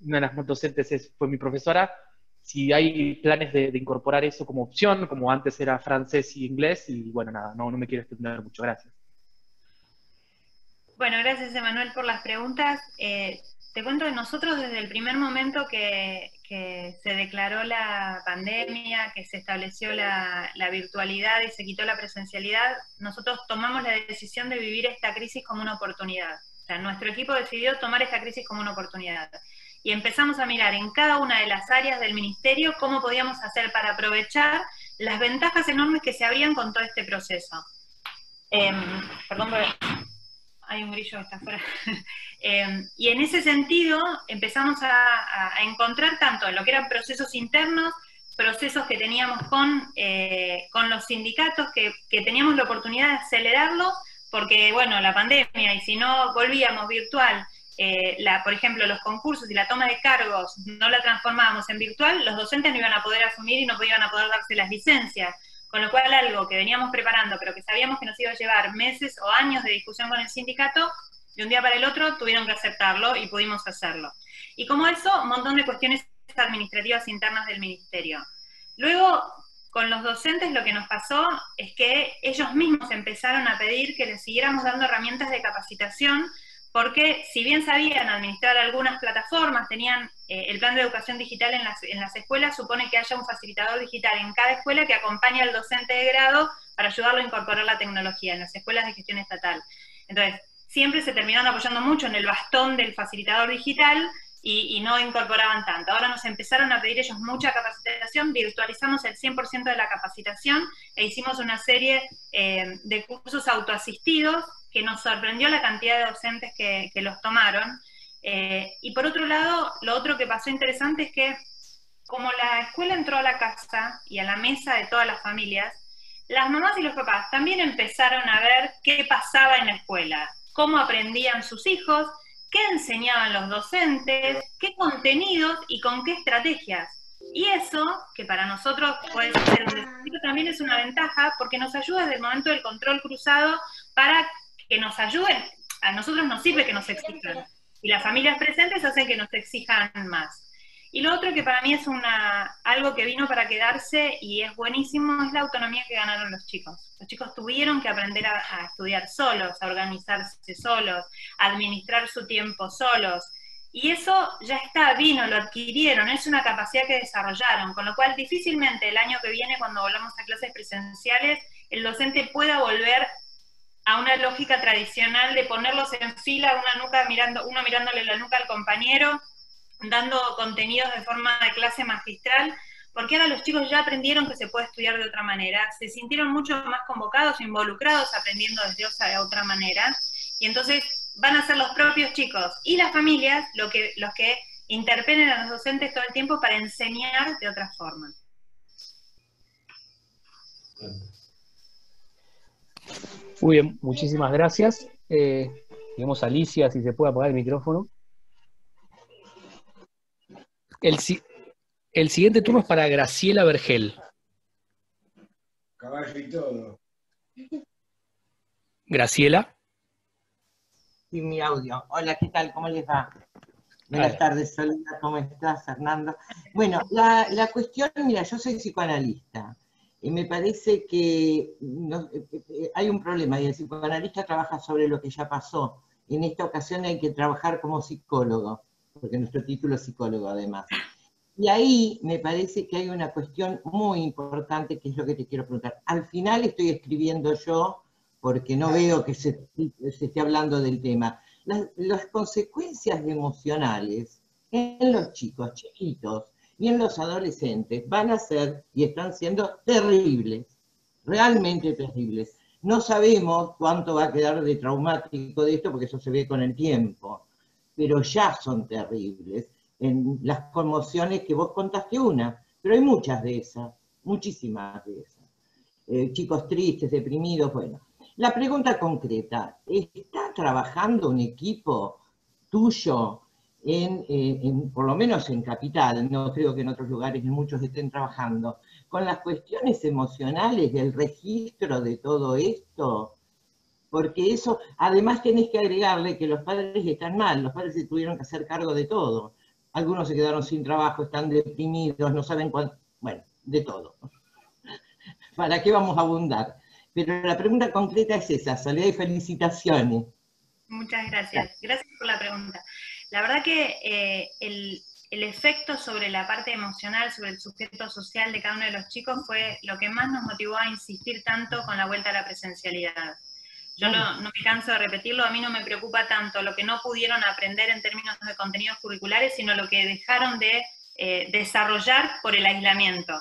Una de las docentes fue mi profesora. Si hay planes de incorporar eso como opción, como antes era francés y inglés, y bueno, nada, no me quiero extender mucho. Gracias. Bueno, gracias, Emanuel, por las preguntas. Te cuento que nosotros desde el primer momento que se declaró la pandemia, que se estableció la virtualidad y se quitó la presencialidad, nosotros tomamos la decisión de vivir esta crisis como una oportunidad. O sea, nuestro equipo decidió tomar esta crisis como una oportunidad. Y empezamos a mirar en cada una de las áreas del ministerio cómo podíamos hacer para aprovechar las ventajas enormes que se abrían con todo este proceso. Perdón, hay un grillo que está afuera. Y en ese sentido empezamos a encontrar tanto en lo que eran procesos internos, procesos que teníamos con los sindicatos, que teníamos la oportunidad de acelerarlo, porque bueno, la pandemia, y si no volvíamos virtual, por ejemplo, los concursos y la toma de cargos no la transformábamos en virtual, los docentes no iban a poder asumir y no iban a poder darse las licencias. Con lo cual algo que veníamos preparando, pero que sabíamos que nos iba a llevar meses o años de discusión con el sindicato, de un día para el otro tuvieron que aceptarlo y pudimos hacerlo. Y como eso, un montón de cuestiones administrativas internas del ministerio. Luego, con los docentes lo que nos pasó es que ellos mismos empezaron a pedir que les siguiéramos dando herramientas de capacitación, porque si bien sabían administrar algunas plataformas, tenían el plan de educación digital en las escuelas, supone que haya un facilitador digital en cada escuela que acompañe al docente de grado para ayudarlo a incorporar la tecnología en las escuelas de gestión estatal. Entonces, siempre se terminaron apoyando mucho en el bastón del facilitador digital y no incorporaban tanto. Ahora nos empezaron a pedir ellos mucha capacitación, virtualizamos el 100% de la capacitación e hicimos una serie de cursos autoasistidos que nos sorprendió la cantidad de docentes que los tomaron. Y por otro lado, lo otro que pasó interesante es que como la escuela entró a la casa y a la mesa de todas las familias, las mamás y los papás también empezaron a ver qué pasaba en la escuela, cómo aprendían sus hijos, qué enseñaban los docentes, qué contenidos y con qué estrategias. Y eso, que para nosotros puede ser un desafío, también es una ventaja porque nos ayuda desde el momento del control cruzado para que nos ayuden. A nosotros nos sirve que nos exijan. Y las familias presentes hacen que nos exijan más. Y lo otro que para mí es algo que vino para quedarse y es buenísimo, es la autonomía que ganaron los chicos. Los chicos tuvieron que aprender a estudiar solos, a organizarse solos, a administrar su tiempo solos. Y eso ya está, vino, lo adquirieron, es una capacidad que desarrollaron, con lo cual difícilmente el año que viene, cuando volvamos a clases presenciales, el docente pueda volver a una lógica tradicional de ponerlos en fila, uno mirándole la nuca al compañero, dando contenidos de forma de clase magistral, porque ahora los chicos ya aprendieron que se puede estudiar de otra manera, se sintieron mucho más convocados, involucrados, aprendiendo de otra manera, y entonces van a ser los propios chicos y las familias los que interpelen a los docentes todo el tiempo para enseñar de otra forma. Muy bien, muchísimas gracias. Tenemos a Alicia, si se puede apagar el micrófono. El siguiente turno es para Graciela Vergel. Caballo y todo. Graciela. Sí, mi audio. Hola, ¿qué tal? ¿Cómo les va? Buenas tardes, Soledad. ¿Cómo estás, Fernando? Bueno, la cuestión, mira, yo soy psicoanalista. Y me parece que hay un problema, y el psicoanalista trabaja sobre lo que ya pasó. En esta ocasión hay que trabajar como psicólogo, porque nuestro título es psicólogo además. Y ahí me parece que hay una cuestión muy importante, que es lo que te quiero preguntar. Al final estoy escribiendo yo, porque no veo que se esté hablando del tema. Las consecuencias emocionales en los chicos chiquitos y en los adolescentes van a ser y están siendo terribles, realmente terribles. No sabemos cuánto va a quedar de traumático de esto, porque eso se ve con el tiempo, pero ya son terribles. En las conmociones que vos contaste una, pero hay muchas de esas, muchísimas de esas. Chicos tristes, deprimidos, bueno. La pregunta concreta, ¿está trabajando un equipo tuyo por lo menos en Capital, no creo que en otros lugares muchos estén trabajando, con las cuestiones emocionales del registro de todo esto? Porque eso, además tenés que agregarle que los padres están mal, los padres se tuvieron que hacer cargo de todo. Algunos se quedaron sin trabajo, están deprimidos, no saben cuánto, bueno, de todo. ¿Para qué vamos a abundar? Pero la pregunta concreta es esa, Soledad, y felicitaciones. Muchas gracias. Gracias por la pregunta. La verdad que el efecto sobre la parte emocional, sobre el sujeto social de cada uno de los chicos fue lo que más nos motivó a insistir tanto con la vuelta a la presencialidad. Yo no me canso de repetirlo, a mí no me preocupa tanto lo que no pudieron aprender en términos de contenidos curriculares, sino lo que dejaron de desarrollar por el aislamiento.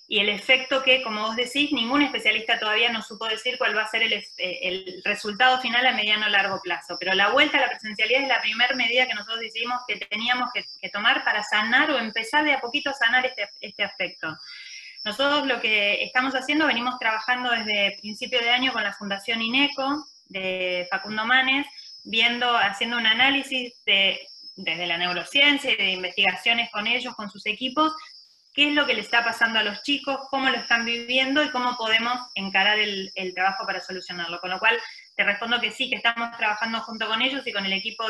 Y el efecto que, como vos decís, ningún especialista todavía nos supo decir cuál va a ser el resultado final a mediano o largo plazo. Pero la vuelta a la presencialidad es la primera medida que nosotros decidimos que teníamos que tomar para sanar o empezar de a poquito a sanar este aspecto. Nosotros lo que estamos haciendo, venimos trabajando desde principio de año con la Fundación INECO de Facundo Manes, haciendo un análisis desde la neurociencia y de investigaciones con ellos, con sus equipos, qué es lo que le está pasando a los chicos, cómo lo están viviendo y cómo podemos encarar el trabajo para solucionarlo. Con lo cual, te respondo que sí, que estamos trabajando junto con ellos y con el equipo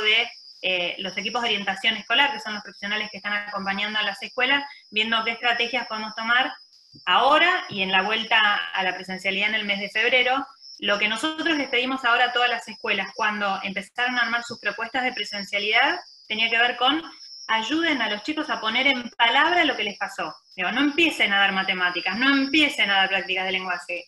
los equipos de orientación escolar, que son los profesionales que están acompañando a las escuelas, viendo qué estrategias podemos tomar ahora y en la vuelta a la presencialidad en el mes de febrero. Lo que nosotros les pedimos ahora a todas las escuelas cuando empezaron a armar sus propuestas de presencialidad tenía que ver con ayuden a los chicos a poner en palabra lo que les pasó. Digo, no empiecen a dar matemáticas, no empiecen a dar prácticas de lenguaje.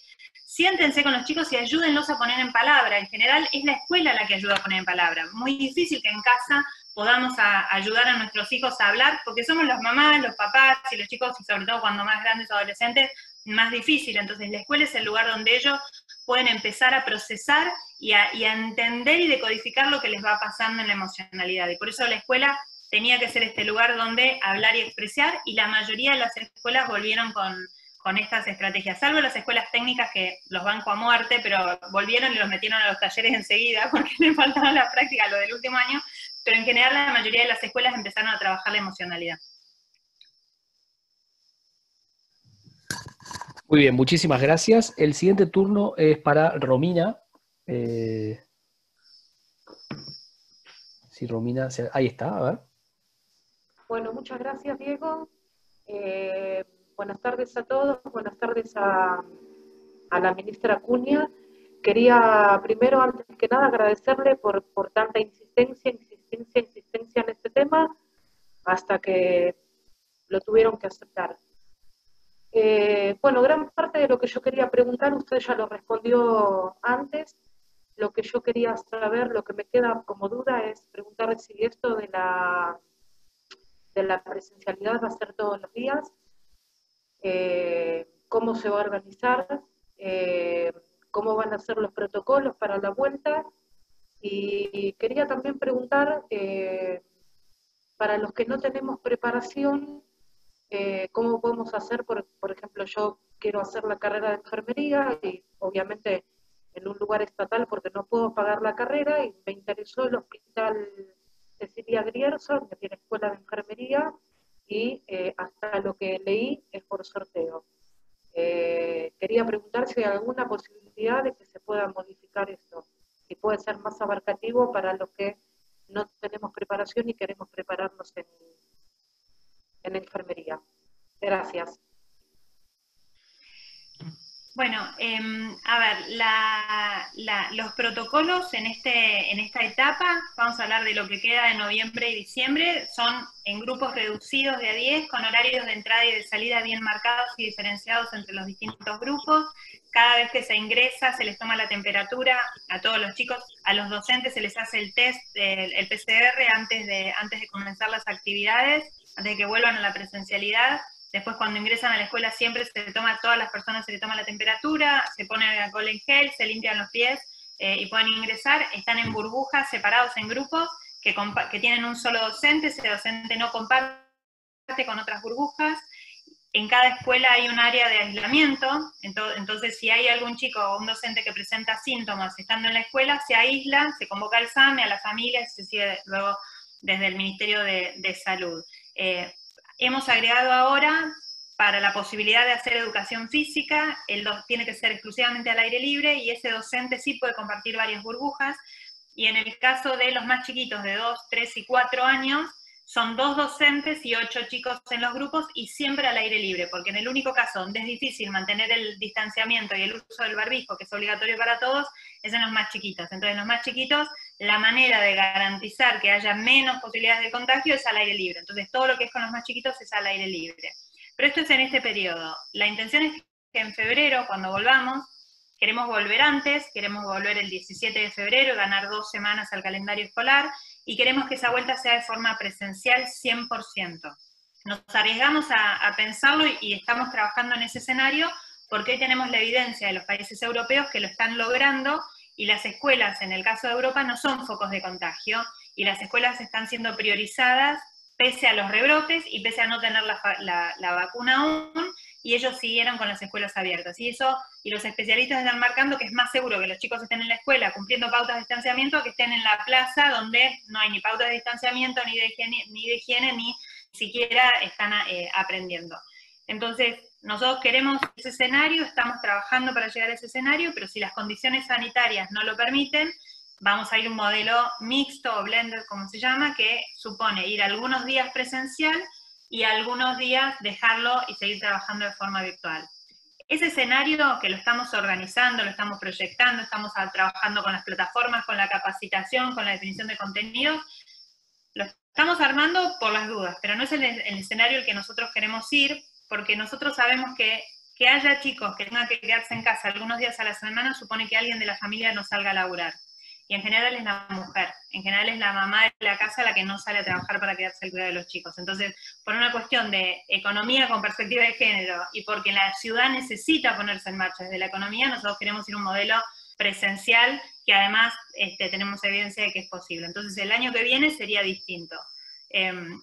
siéntense con los chicos y ayúdenlos a poner en palabra. En general es la escuela la que ayuda a poner en palabra. Muy difícil que en casa podamos ayudar a nuestros hijos a hablar, porque somos las mamás, los papás y los chicos, y sobre todo cuando más grandes o adolescentes, más difícil. Entonces la escuela es el lugar donde ellos pueden empezar a procesar y a entender y decodificar lo que les va pasando en la emocionalidad. Y por eso la escuela tenía que ser este lugar donde hablar y expresar, y la mayoría de las escuelas volvieron con estas estrategias, salvo las escuelas técnicas que los banco a muerte, pero volvieron y los metieron a los talleres enseguida porque les faltaba la práctica lo del último año, pero en general la mayoría de las escuelas empezaron a trabajar la emocionalidad. Muy bien, muchísimas gracias. El siguiente turno es para Romina. Sí, Romina, ahí está, a ver. Bueno, muchas gracias, Diego. Buenas tardes a todos, buenas tardes a la ministra Acuña. Quería primero, antes que nada, agradecerle por tanta insistencia en este tema, hasta que lo tuvieron que aceptar. Bueno, gran parte de lo que yo quería preguntar, usted ya lo respondió antes. Lo que yo quería saber, lo que me queda como duda es preguntar si esto de la presencialidad va a ser todos los días, cómo se va a organizar, cómo van a ser los protocolos para la vuelta, y quería también preguntar, para los que no tenemos preparación, cómo podemos hacer, por ejemplo, yo quiero hacer la carrera de enfermería, y obviamente en un lugar estatal porque no puedo pagar la carrera, y me interesó el hospital Cecilia Grierson, que tiene escuela de enfermería, y hasta lo que leí es por sorteo. Quería preguntar si hay alguna posibilidad de que se pueda modificar esto, si puede ser más abarcativo para los que no tenemos preparación y queremos prepararnos en enfermería. Gracias. Bueno, a ver, los protocolos en esta etapa, vamos a hablar de lo que queda de noviembre y diciembre, son en grupos reducidos de a 10, con horarios de entrada y de salida bien marcados y diferenciados entre los distintos grupos. Cada vez que se ingresa se les toma la temperatura a todos los chicos, a los docentes se les hace el test, el PCR antes de comenzar las actividades, antes de que vuelvan a la presencialidad. Después cuando ingresan a la escuela siempre a todas las personas se les toma la temperatura, se pone alcohol en gel, se limpian los pies y pueden ingresar. Están en burbujas, separados en grupos, que tienen un solo docente, ese docente no comparte con otras burbujas. En cada escuela hay un área de aislamiento, entonces si hay algún chico o un docente que presenta síntomas estando en la escuela, se aísla, se convoca al SAME, a la familia, se sigue luego desde el Ministerio de Salud. Hemos agregado ahora, para la posibilidad de hacer educación física, tiene que ser exclusivamente al aire libre, y ese docente sí puede compartir varias burbujas, y en el caso de los más chiquitos, de 2, 3 y 4 años, son 2 docentes y 8 chicos en los grupos, y siempre al aire libre, porque en el único caso donde es difícil mantener el distanciamiento y el uso del barbijo, que es obligatorio para todos, es en los más chiquitos. Entonces, en los más chiquitos, la manera de garantizar que haya menos posibilidades de contagio es al aire libre. Entonces, todo lo que es con los más chiquitos es al aire libre. Pero esto es en este periodo. La intención es que en febrero, cuando volvamos, queremos volver antes, queremos volver el 17 de febrero, ganar 2 semanas al calendario escolar, y queremos que esa vuelta sea de forma presencial 100%. Nos arriesgamos a pensarlo y estamos trabajando en ese escenario porque hoy tenemos la evidencia de los países europeos que lo están logrando, y las escuelas, en el caso de Europa, no son focos de contagio, y las escuelas están siendo priorizadas pese a los rebrotes y pese a no tener la vacuna aún, y ellos siguieron con las escuelas abiertas. Y los especialistas están marcando que es más seguro que los chicos estén en la escuela cumpliendo pautas de distanciamiento que estén en la plaza, donde no hay ni pautas de distanciamiento, ni de higiene, ni siquiera están aprendiendo. Entonces, nosotros queremos ese escenario, estamos trabajando para llegar a ese escenario, pero si las condiciones sanitarias no lo permiten, vamos a ir a un modelo mixto o blended, como se llama, que supone ir algunos días presencial y algunos días dejarlo y seguir trabajando de forma virtual. Ese escenario que lo estamos organizando, lo estamos proyectando, estamos trabajando con las plataformas, con la capacitación, con la definición de contenidos, lo estamos armando por las dudas, pero no es el escenario al que nosotros queremos ir, porque nosotros sabemos que que haya chicos que tengan que quedarse en casa algunos días a la semana supone que alguien de la familia no salga a laburar. Y en general es la mujer, en general es la mamá de la casa la que no sale a trabajar para quedarse al cuidado de los chicos. Entonces, por una cuestión de economía con perspectiva de género y porque la ciudad necesita ponerse en marcha desde la economía, nosotros queremos ir a un modelo presencial que además tenemos evidencia de que es posible. Entonces, el año que viene sería distinto,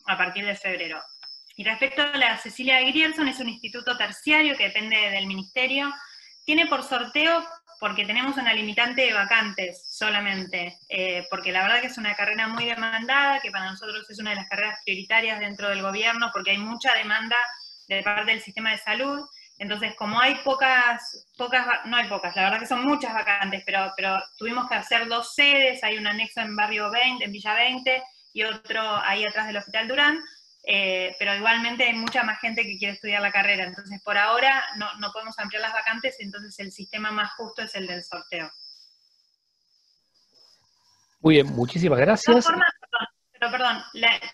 a partir de febrero. Y respecto a la Cecilia Grierson, es un instituto terciario que depende del ministerio. Tiene por sorteo porque tenemos una limitante de vacantes solamente, porque la verdad que es una carrera muy demandada, que para nosotros es una de las carreras prioritarias dentro del gobierno, porque hay mucha demanda de parte del sistema de salud. Entonces, como hay no hay pocas, la verdad que son muchas vacantes, pero tuvimos que hacer 2 sedes, hay un anexo en Barrio 20, en Villa 20, y otro ahí atrás del Hospital Durán. Pero igualmente hay mucha más gente que quiere estudiar la carrera, entonces por ahora no podemos ampliar las vacantes, entonces el sistema más justo es el del sorteo. Muy bien, muchísimas gracias. Perdón,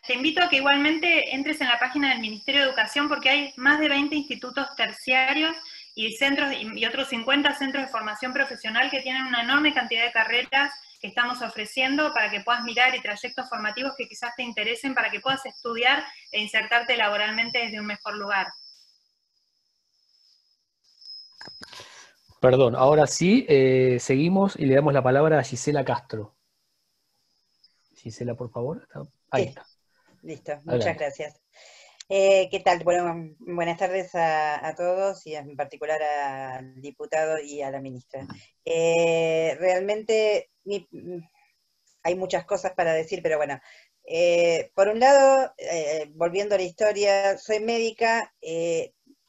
te invito a que igualmente entres en la página del Ministerio de Educación porque hay más de 20 institutos terciarios y centros y otros 50 centros de formación profesional que tienen una enorme cantidad de carreras que estamos ofreciendo para que puedas mirar y trayectos formativos que quizás te interesen para que puedas estudiar e insertarte laboralmente desde un mejor lugar. Perdón, ahora sí, seguimos y le damos la palabra a Gisela Castro. Gisela, por favor. Ahí está. Listo, Adelante. muchas gracias. ¿Qué tal? Bueno, buenas tardes a todos y en particular al diputado y a la ministra. Realmente hay muchas cosas para decir, pero bueno, por un lado, volviendo a la historia, soy médica.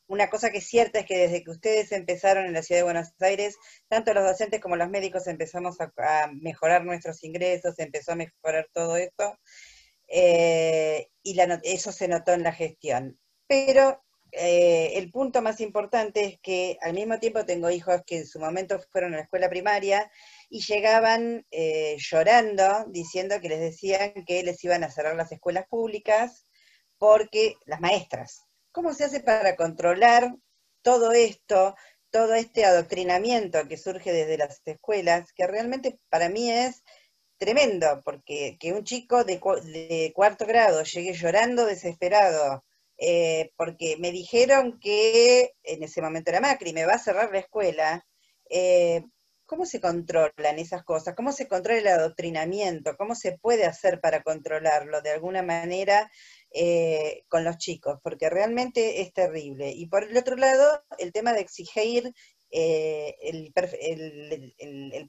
Una cosa que es cierta es que desde que ustedes empezaron en la Ciudad de Buenos Aires, tanto los docentes como los médicos empezamos a mejorar nuestros ingresos, empezó a mejorar todo esto. Y eso se notó en la gestión. Pero el punto más importante es que al mismo tiempo tengo hijos que en su momento fueron a la escuela primaria y llegaban llorando, diciendo que les decían que les iban a cerrar las escuelas públicas porque las maestras. ¿Cómo se hace para controlar todo esto, todo este adoctrinamiento que surge desde las escuelas, que realmente para mí es tremendo, porque que un chico de 4º grado llegue llorando desesperado, porque me dijeron que en ese momento era Macri, me va a cerrar la escuela, ¿cómo se controlan esas cosas? ¿Cómo se controla el adoctrinamiento? ¿Cómo se puede hacer para controlarlo de alguna manera con los chicos? Porque realmente es terrible. Y por el otro lado, el tema de exigir el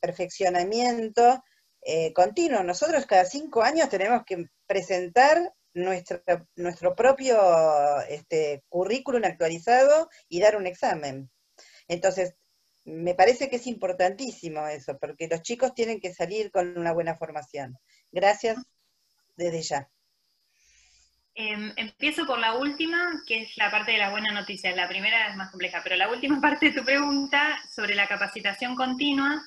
perfeccionamiento continuo. Nosotros cada 5 años tenemos que presentar nuestro propio currículum actualizado y dar un examen. Entonces, me parece que es importantísimo eso, porque los chicos tienen que salir con una buena formación. Gracias desde ya. Empiezo por la última, que es la parte de la buena noticia. La primera es más compleja, pero la última parte de tu pregunta sobre la capacitación continua,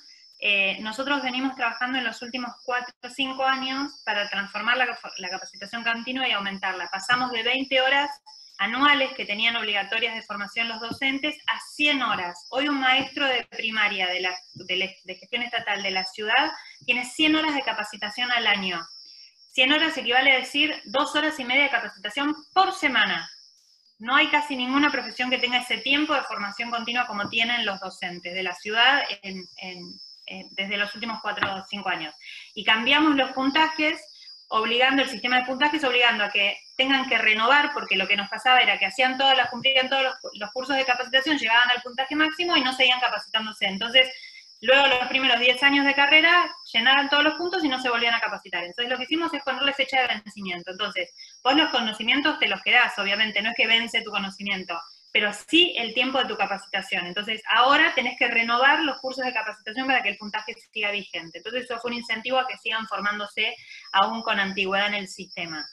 nosotros venimos trabajando en los últimos 4 o 5 años para transformar la capacitación continua y aumentarla. Pasamos de 20 horas anuales que tenían obligatorias de formación los docentes a 100 horas. Hoy un maestro de primaria de gestión estatal de la ciudad tiene 100 horas de capacitación al año. 100 horas equivale a decir 2 horas y media de capacitación por semana. No hay casi ninguna profesión que tenga ese tiempo de formación continua como tienen los docentes de la ciudad desde los últimos 4 o 5 años. Y cambiamos los puntajes, el sistema de puntajes obligando a que tengan que renovar, porque lo que nos pasaba era que cumplían todos los cursos de capacitación, llegaban al puntaje máximo y no seguían capacitándose. Entonces, luego los primeros 10 años de carrera llenaban todos los puntos y no se volvían a capacitar. Entonces lo que hicimos es ponerles fecha de vencimiento. Entonces, vos los conocimientos te los quedás, obviamente, no es que vence tu conocimiento, pero sí el tiempo de tu capacitación. Entonces, ahora tenés que renovar los cursos de capacitación para que el puntaje siga vigente. Entonces, eso fue un incentivo a que sigan formándose aún con antigüedad en el sistema.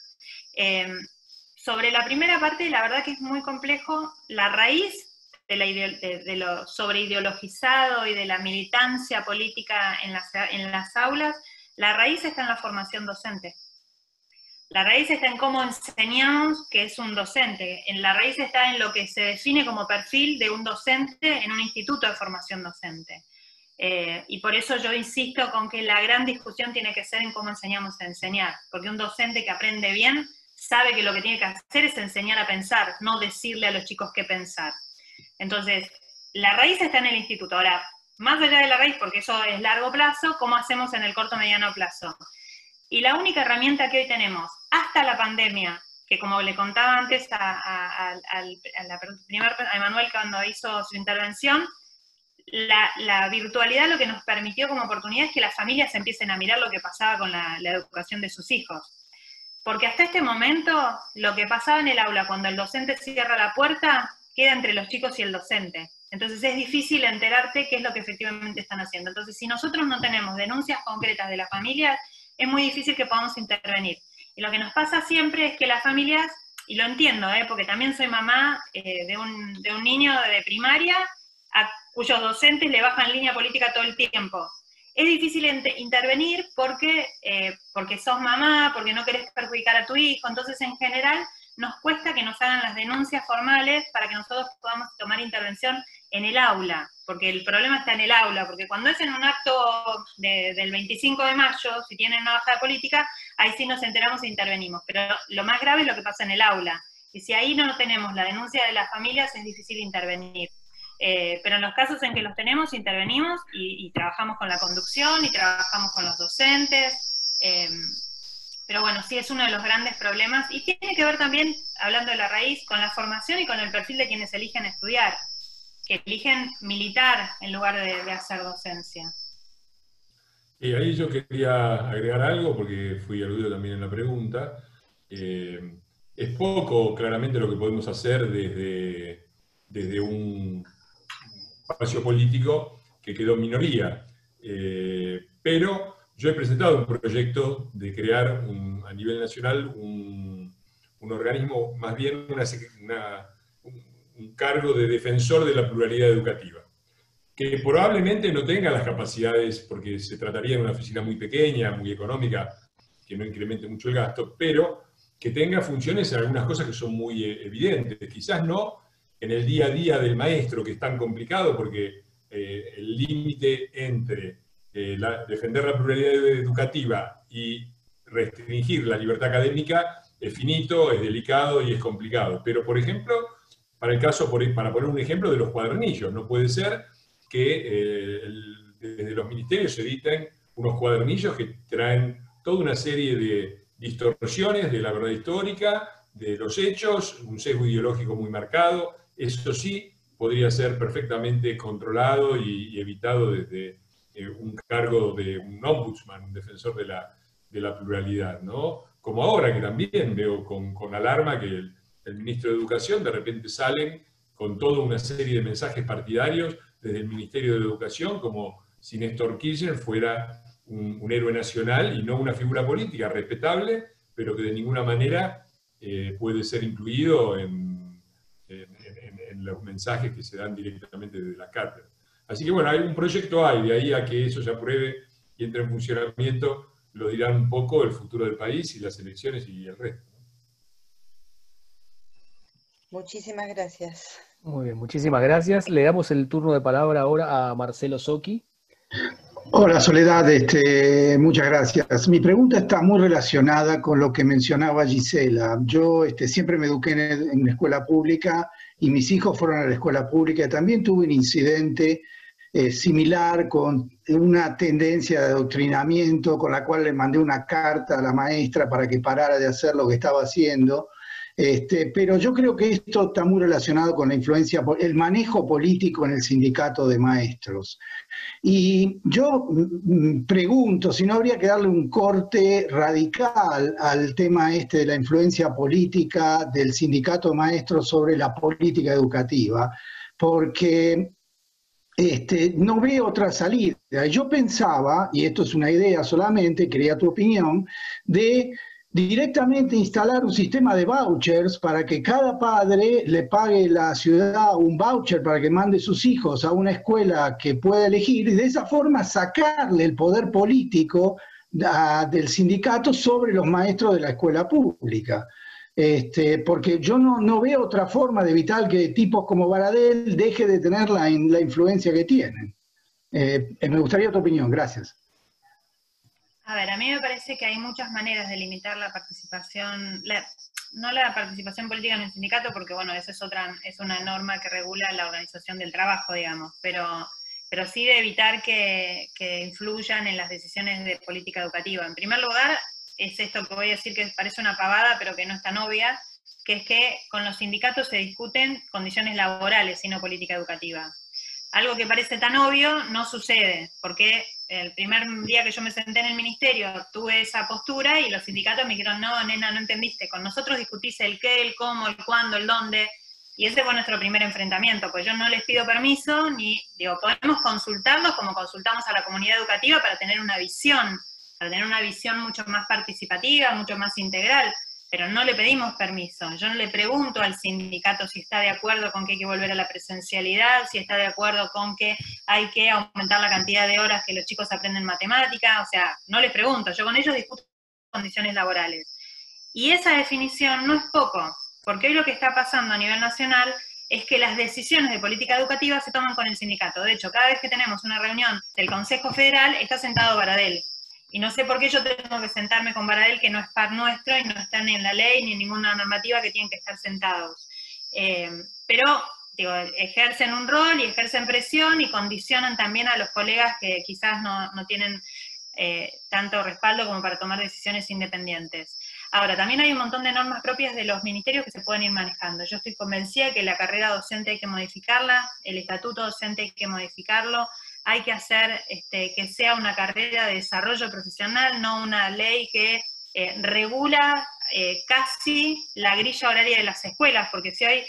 Sobre la primera parte, la verdad que es muy complejo. La raíz de lo sobreideologizado y de la militancia política en las aulas, la raíz está en la formación docente. La raíz está en cómo enseñamos que es un docente. La raíz está en lo que se define como perfil de un docente en un instituto de formación docente. Y por eso yo insisto con que la gran discusión tiene que ser en cómo enseñamos a enseñar, porque un docente que aprende bien sabe que lo que tiene que hacer es enseñar a pensar, no decirle a los chicos qué pensar. Entonces, la raíz está en el instituto. Ahora, más allá de la raíz, porque eso es largo plazo, ¿cómo hacemos en el corto mediano plazo? Y la única herramienta que hoy tenemos, hasta la pandemia, que como le contaba antes a Emanuel cuando hizo su intervención, la virtualidad lo que nos permitió como oportunidad es que las familias empiecen a mirar lo que pasaba con la educación de sus hijos. Porque hasta este momento, lo que pasaba en el aula cuando el docente cierra la puerta, queda entre los chicos y el docente. Entonces es difícil enterarte qué es lo que efectivamente están haciendo. Entonces, si nosotros no tenemos denuncias concretas de las familias, es muy difícil que podamos intervenir. Y lo que nos pasa siempre es que las familias, y lo entiendo, porque también soy mamá de un niño de primaria, a cuyos docentes le bajan línea política todo el tiempo. Es difícil intervenir porque sos mamá, porque no querés perjudicar a tu hijo, entonces en general nos cuesta que nos hagan las denuncias formales para que nosotros podamos tomar intervención en el aula, porque el problema está en el aula, porque cuando es en un acto del 25 de mayo, si tienen una baja de política, ahí sí nos enteramos e intervenimos, pero lo más grave es lo que pasa en el aula, y si ahí no tenemos la denuncia de las familias es difícil intervenir. Pero en los casos en que los tenemos, intervenimos y trabajamos con la conducción y trabajamos con los docentes. Pero bueno, sí es uno de los grandes problemas y tiene que ver también, hablando de la raíz, con la formación y con el perfil de quienes eligen estudiar, que eligen militar en lugar de hacer docencia. Y ahí yo quería agregar algo, porque fui aludido también en la pregunta. Es poco, claramente, lo que podemos hacer desde un espacio político que quedó en minoría. Pero yo he presentado un proyecto de crear a nivel nacional un organismo, más bien un cargo de defensor de la pluralidad educativa, que probablemente no tenga las capacidades, porque se trataría de una oficina muy pequeña, muy económica, que no incremente mucho el gasto, pero que tenga funciones en algunas cosas que son muy evidentes, quizás no en el día a día del maestro, que es tan complicado, porque el límite entre defender la pluralidad educativa y restringir la libertad académica es finito, es delicado y es complicado. Pero, por ejemplo, para poner un ejemplo de los cuadernillos, no puede ser que desde los ministerios se editen unos cuadernillos que traen toda una serie de distorsiones de la verdad histórica, de los hechos, un sesgo ideológico muy marcado. Eso sí podría ser perfectamente controlado y evitado desde un cargo de un ombudsman, un defensor de la pluralidad, ¿no? Como ahora, que también veo con alarma que el ministro de Educación de repente salen con toda una serie de mensajes partidarios desde el Ministerio de Educación, como si Néstor Kirchner fuera un héroe nacional y no una figura política respetable, pero que de ninguna manera puede ser incluido en los mensajes que se dan directamente desde la cátedra. Así que bueno, hay un proyecto, de ahí a que eso se apruebe y entre en funcionamiento, lo dirán un poco el futuro del país y las elecciones y el resto. Muchísimas gracias. Muy bien, muchísimas gracias. Le damos el turno de palabra ahora a Marcelo Socchi. Hola Soledad, muchas gracias. Mi pregunta está muy relacionada con lo que mencionaba Gisela. Yo siempre me eduqué en la escuela pública y mis hijos fueron a la escuela pública. También tuve un incidente similar con una tendencia de adoctrinamiento con la cual le mandé una carta a la maestra para que parara de hacer lo que estaba haciendo. Pero yo creo que esto está muy relacionado con la influencia, el manejo político en el sindicato de maestros. Y yo pregunto si no habría que darle un corte radical al tema de la influencia política del sindicato de maestros sobre la política educativa, porque no veo otra salida. Yo pensaba, y esto es una idea solamente, quería tu opinión, de directamente instalar un sistema de vouchers para que cada padre le pague la ciudad un voucher para que mande sus hijos a una escuela que pueda elegir y de esa forma sacarle el poder político del sindicato sobre los maestros de la escuela pública. Porque yo no veo otra forma de evitar que tipos como Baradel deje de tener la influencia que tienen. Me gustaría tu opinión, gracias. A ver, a mí me parece que hay muchas maneras de limitar la participación, no la participación política en el sindicato, porque bueno, esa es una norma que regula la organización del trabajo, digamos, pero sí de evitar que influyan en las decisiones de política educativa. En primer lugar, es esto que voy a decir que parece una pavada, pero que no es tan obvia, que es que con los sindicatos se discuten condiciones laborales y no política educativa. Algo que parece tan obvio no sucede, porque el primer día que yo me senté en el ministerio tuve esa postura y los sindicatos me dijeron, no, nena, no entendiste, con nosotros discutís el qué, el cómo, el cuándo, el dónde, y ese fue nuestro primer enfrentamiento, pues yo no les pido permiso, podemos consultarlos como consultamos a la comunidad educativa para tener una visión mucho más participativa, mucho más integral, pero no le pedimos permiso. Yo no le pregunto al sindicato si está de acuerdo con que hay que volver a la presencialidad, si está de acuerdo con que hay que aumentar la cantidad de horas que los chicos aprenden matemática, o sea, no les pregunto, yo con ellos discuto condiciones laborales. Y esa definición no es poco, porque hoy lo que está pasando a nivel nacional es que las decisiones de política educativa se toman con el sindicato. De hecho, cada vez que tenemos una reunión del Consejo Federal, está sentado Baradel. Y no sé por qué yo tengo que sentarme con Baradel, que no es par nuestro y no están en la ley ni en ninguna normativa que tienen que estar sentados. Pero ejercen un rol y ejercen presión y condicionan también a los colegas que quizás no tienen tanto respaldo como para tomar decisiones independientes. Ahora, también hay un montón de normas propias de los ministerios que se pueden ir manejando. Yo estoy convencida que la carrera docente hay que modificarla, el estatuto docente hay que modificarlo, hay que hacer que sea una carrera de desarrollo profesional, no una ley que regula casi la grilla horaria de las escuelas, porque si hoy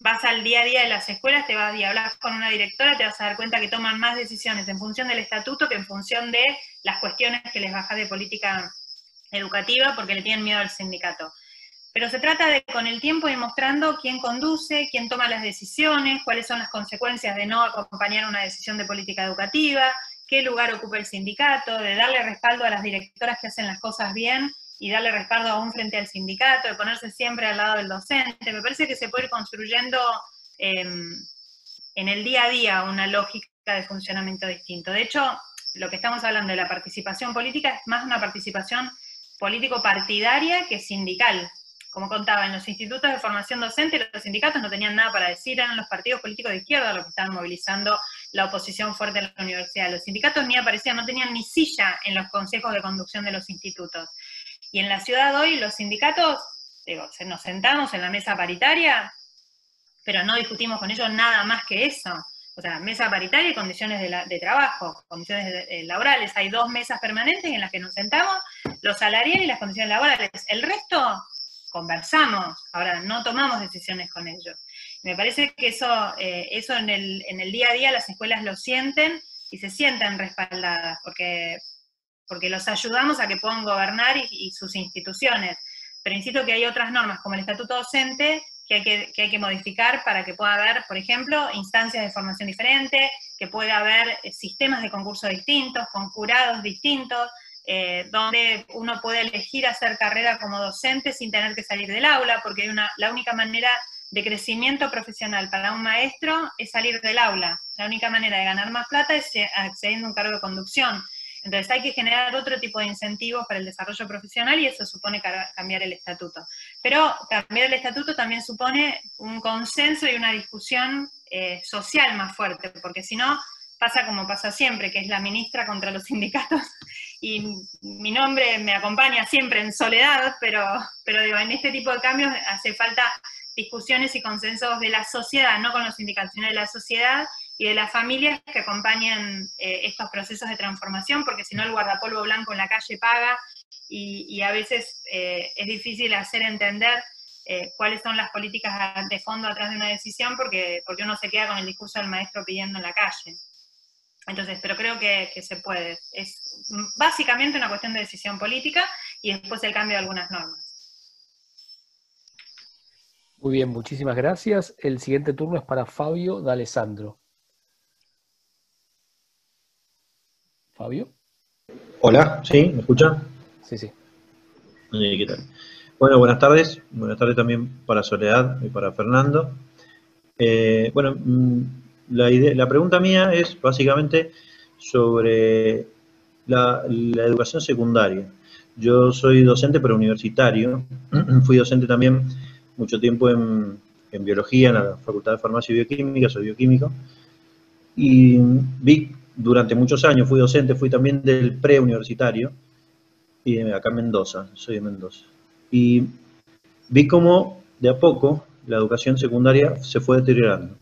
vas al día a día de las escuelas, te vas y hablas con una directora, te vas a dar cuenta que toman más decisiones en función del estatuto que en función de las cuestiones que les bajas de política educativa porque le tienen miedo al sindicato. Pero se trata de, con el tiempo, ir mostrando quién conduce, quién toma las decisiones, cuáles son las consecuencias de no acompañar una decisión de política educativa, qué lugar ocupa el sindicato, de darle respaldo a las directoras que hacen las cosas bien y darle respaldo aún frente al sindicato, de ponerse siempre al lado del docente. Me parece que se puede ir construyendo en el día a día una lógica de funcionamiento distinto. De hecho, lo que estamos hablando de la participación política es más una participación político-partidaria que sindical. Como contaba, en los institutos de formación docente los sindicatos no tenían nada para decir, eran los partidos políticos de izquierda los que estaban movilizando la oposición fuerte en la universidad. Los sindicatos ni aparecían, no tenían ni silla en los consejos de conducción de los institutos. Y en la ciudad hoy los sindicatos, nos sentamos en la mesa paritaria, pero no discutimos con ellos nada más que eso. O sea, mesa paritaria y condiciones de trabajo, condiciones laborales. Hay 2 mesas permanentes en las que nos sentamos, los salariales y las condiciones laborales. El resto conversamos, ahora no tomamos decisiones con ellos. Me parece que eso en el día a día las escuelas lo sienten y se sienten respaldadas, porque los ayudamos a que puedan gobernar y sus instituciones. Pero insisto que hay otras normas, como el estatuto docente, que hay que modificar para que pueda haber, por ejemplo, instancias de formación diferentes, que pueda haber sistemas de concurso distintos, con jurados distintos, donde uno puede elegir hacer carrera como docente sin tener que salir del aula, porque la única manera de crecimiento profesional para un maestro es salir del aula. La única manera de ganar más plata es accediendo a un cargo de conducción. Entonces hay que generar otro tipo de incentivos para el desarrollo profesional y eso supone cambiar el estatuto. Pero cambiar el estatuto también supone un consenso y una discusión social más fuerte, porque si no, pasa como pasa siempre, que es la ministra contra los sindicatos, y mi nombre me acompaña siempre en soledad, pero digo, en este tipo de cambios hace falta discusiones y consensos de la sociedad, no con los sindicatos, sino de la sociedad y de las familias que acompañan estos procesos de transformación, porque si no el guardapolvo blanco en la calle paga, y a veces es difícil hacer entender cuáles son las políticas de fondo atrás de una decisión, porque uno se queda con el discurso del maestro pidiendo en la calle. Entonces, pero creo que se puede. Es básicamente una cuestión de decisión política y después el cambio de algunas normas. Muy bien, muchísimas gracias. El siguiente turno es para Fabio D'Alessandro. Fabio. Hola, ¿sí? ¿Me escuchan? Sí, sí. ¿Qué tal? Bueno, buenas tardes. Buenas tardes también para Soledad y para Fernando. Bueno, la pregunta mía es básicamente sobre la educación secundaria. Yo soy docente, pero universitario. Fui docente también mucho tiempo en biología, en la Facultad de Farmacia y Bioquímica, soy bioquímico. Y vi durante muchos años, fui docente, fui también del preuniversitario, y acá en Mendoza, soy de Mendoza. Y vi cómo de a poco la educación secundaria se fue deteriorando,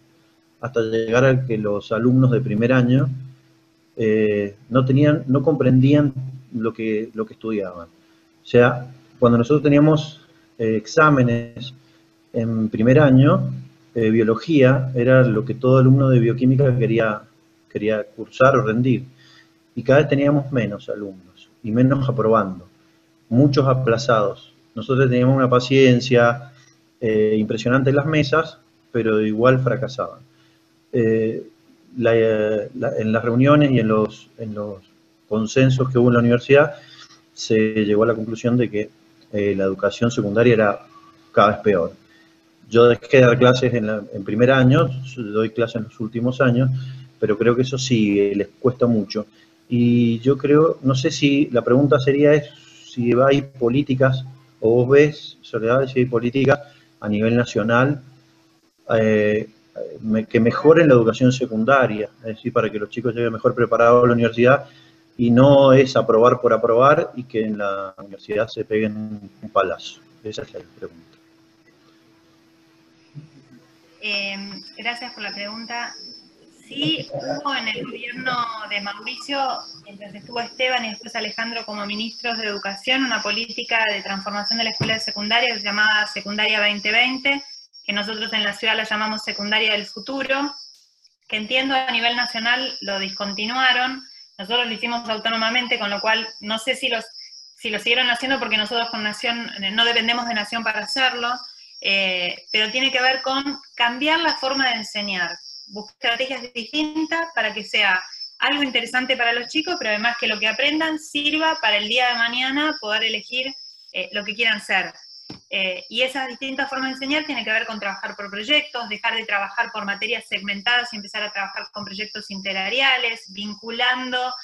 hasta llegar a que los alumnos de primer año no comprendían lo que estudiaban. O sea, cuando nosotros teníamos exámenes en primer año, biología era lo que todo alumno de bioquímica quería cursar o rendir. Y cada vez teníamos menos alumnos y menos aprobando, muchos aplazados. Nosotros teníamos una paciencia impresionante en las mesas, pero igual fracasaban. En las reuniones y en los consensos que hubo en la universidad, se llegó a la conclusión de que la educación secundaria era cada vez peor. Yo dejé de dar clases en primer año, doy clases en los últimos años, pero creo que eso sí les cuesta mucho. Y yo creo, no sé si la pregunta sería si hay políticas, o vos ves, Soledad, si hay políticas a nivel nacional que mejoren la educación secundaria, es decir, para que los chicos lleguen mejor preparados a la universidad, y no es aprobar por aprobar y que en la universidad se peguen un palazo. Esa es la pregunta. Gracias por la pregunta. Sí, hubo en el gobierno de Mauricio, mientras estuvo Esteban y después Alejandro como ministros de Educación, una política de transformación de la escuela secundaria que se llamaba Secundaria 2020, que nosotros en la ciudad la llamamos Secundaria del Futuro, que entiendo a nivel nacional lo discontinuaron. Nosotros lo hicimos autónomamente, con lo cual no sé si lo siguieron haciendo porque nosotros con Nación no dependemos de Nación para hacerlo, pero tiene que ver con cambiar la forma de enseñar, buscar estrategias distintas para que sea algo interesante para los chicos, pero además que lo que aprendan sirva para el día de mañana poder elegir lo que quieran ser. Y esas distintas formas de enseñar tienen que ver con trabajar por proyectos, dejar de trabajar por materias segmentadas y empezar a trabajar con proyectos interariales, vinculando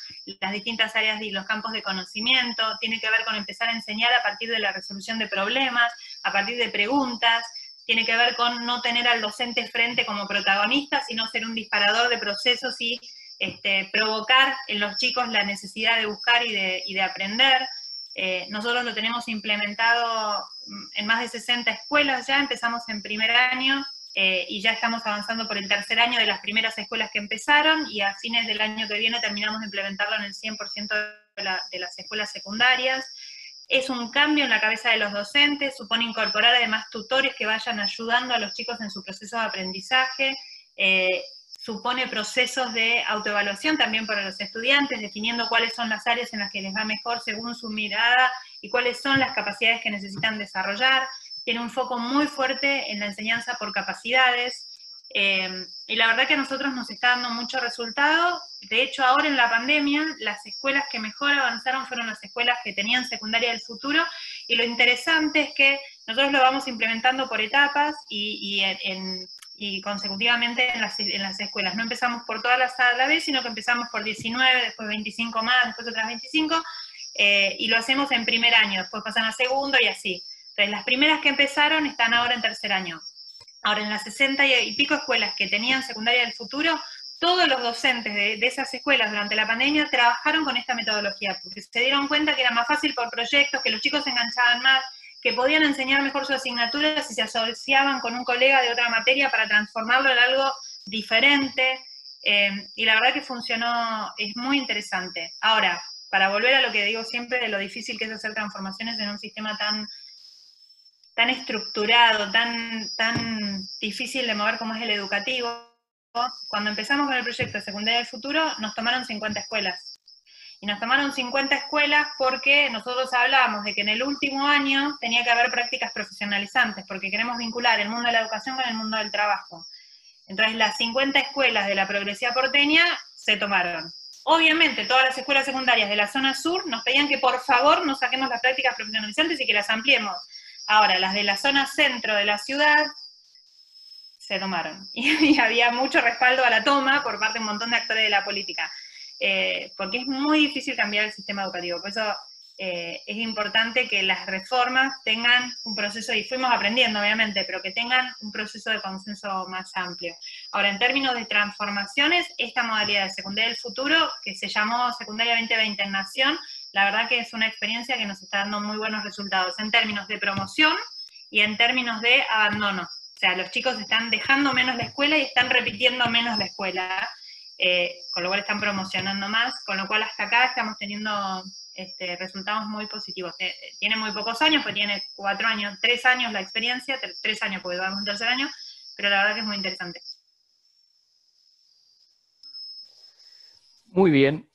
las distintas áreas y los campos de conocimiento. Tiene que ver con empezar a enseñar a partir de la resolución de problemas, a partir de preguntas. Tiene que ver con no tener al docente frente como protagonista, sino ser un disparador de procesos y provocar en los chicos la necesidad de buscar y de aprender. Nosotros lo tenemos implementado en más de 60 escuelas ya, empezamos en primer año y ya estamos avanzando por el tercer año de las primeras escuelas que empezaron, y a fines del año que viene terminamos de implementarlo en el 100% de las escuelas secundarias. Es un cambio en la cabeza de los docentes, supone incorporar además tutores que vayan ayudando a los chicos en su proceso de aprendizaje, supone procesos de autoevaluación también para los estudiantes, definiendo cuáles son las áreas en las que les va mejor según su mirada y cuáles son las capacidades que necesitan desarrollar. Tiene un foco muy fuerte en la enseñanza por capacidades, y la verdad que a nosotros nos está dando mucho resultado. De hecho, ahora en la pandemia, las escuelas que mejor avanzaron fueron las escuelas que tenían Secundaria del Futuro, y lo interesante es que nosotros lo vamos implementando por etapas y consecutivamente en las escuelas. No empezamos por todas las a la vez, sino que empezamos por 19, después 25 más, después otras 25, y lo hacemos en primer año, después pasan a segundo y así. Entonces, las primeras que empezaron están ahora en tercer año. Ahora, en las 60 y pico escuelas que tenían Secundaria del Futuro, todos los docentes de esas escuelas durante la pandemia trabajaron con esta metodología, porque se dieron cuenta que era más fácil por proyectos, que los chicos se enganchaban más, que podían enseñar mejor su asignatura si se asociaban con un colega de otra materia para transformarlo en algo diferente, y la verdad que funcionó, es muy interesante. Ahora, para volver a lo que digo siempre de lo difícil que es hacer transformaciones en un sistema tan estructurado, tan difícil de mover como es el educativo, cuando empezamos con el proyecto de Secundaria del Futuro, nos tomaron 50 escuelas. Y nos tomaron 50 escuelas porque nosotros hablábamos de que en el último año tenía que haber prácticas profesionalizantes, porque queremos vincular el mundo de la educación con el mundo del trabajo. Entonces las 50 escuelas de la Progresía Porteña se tomaron. Obviamente, todas las escuelas secundarias de la zona sur nos pedían que por favor nos saquemos las prácticas profesionalizantes y que las ampliemos. Ahora, las de la zona centro de la ciudad se tomaron. Y había mucho respaldo a la toma por parte de un montón de actores de la política. Porque es muy difícil cambiar el sistema educativo. Por eso es importante que las reformas tengan un proceso, y fuimos aprendiendo obviamente, pero que tengan un proceso de consenso más amplio. Ahora, en términos de transformaciones, esta modalidad de secundaria del futuro, que se llamó Secundaria 2020 en Nación, la verdad que es una experiencia que nos está dando muy buenos resultados en términos de promoción y en términos de abandono. O sea, los chicos están dejando menos la escuela y están repitiendo menos la escuela, con lo cual están promocionando más, con lo cual hasta acá estamos teniendo resultados muy positivos. Tiene muy pocos años, pues tiene 4 años, 3 años la experiencia, 3 años porque vamos en tercer año, pero la verdad que es muy interesante. Muy bien.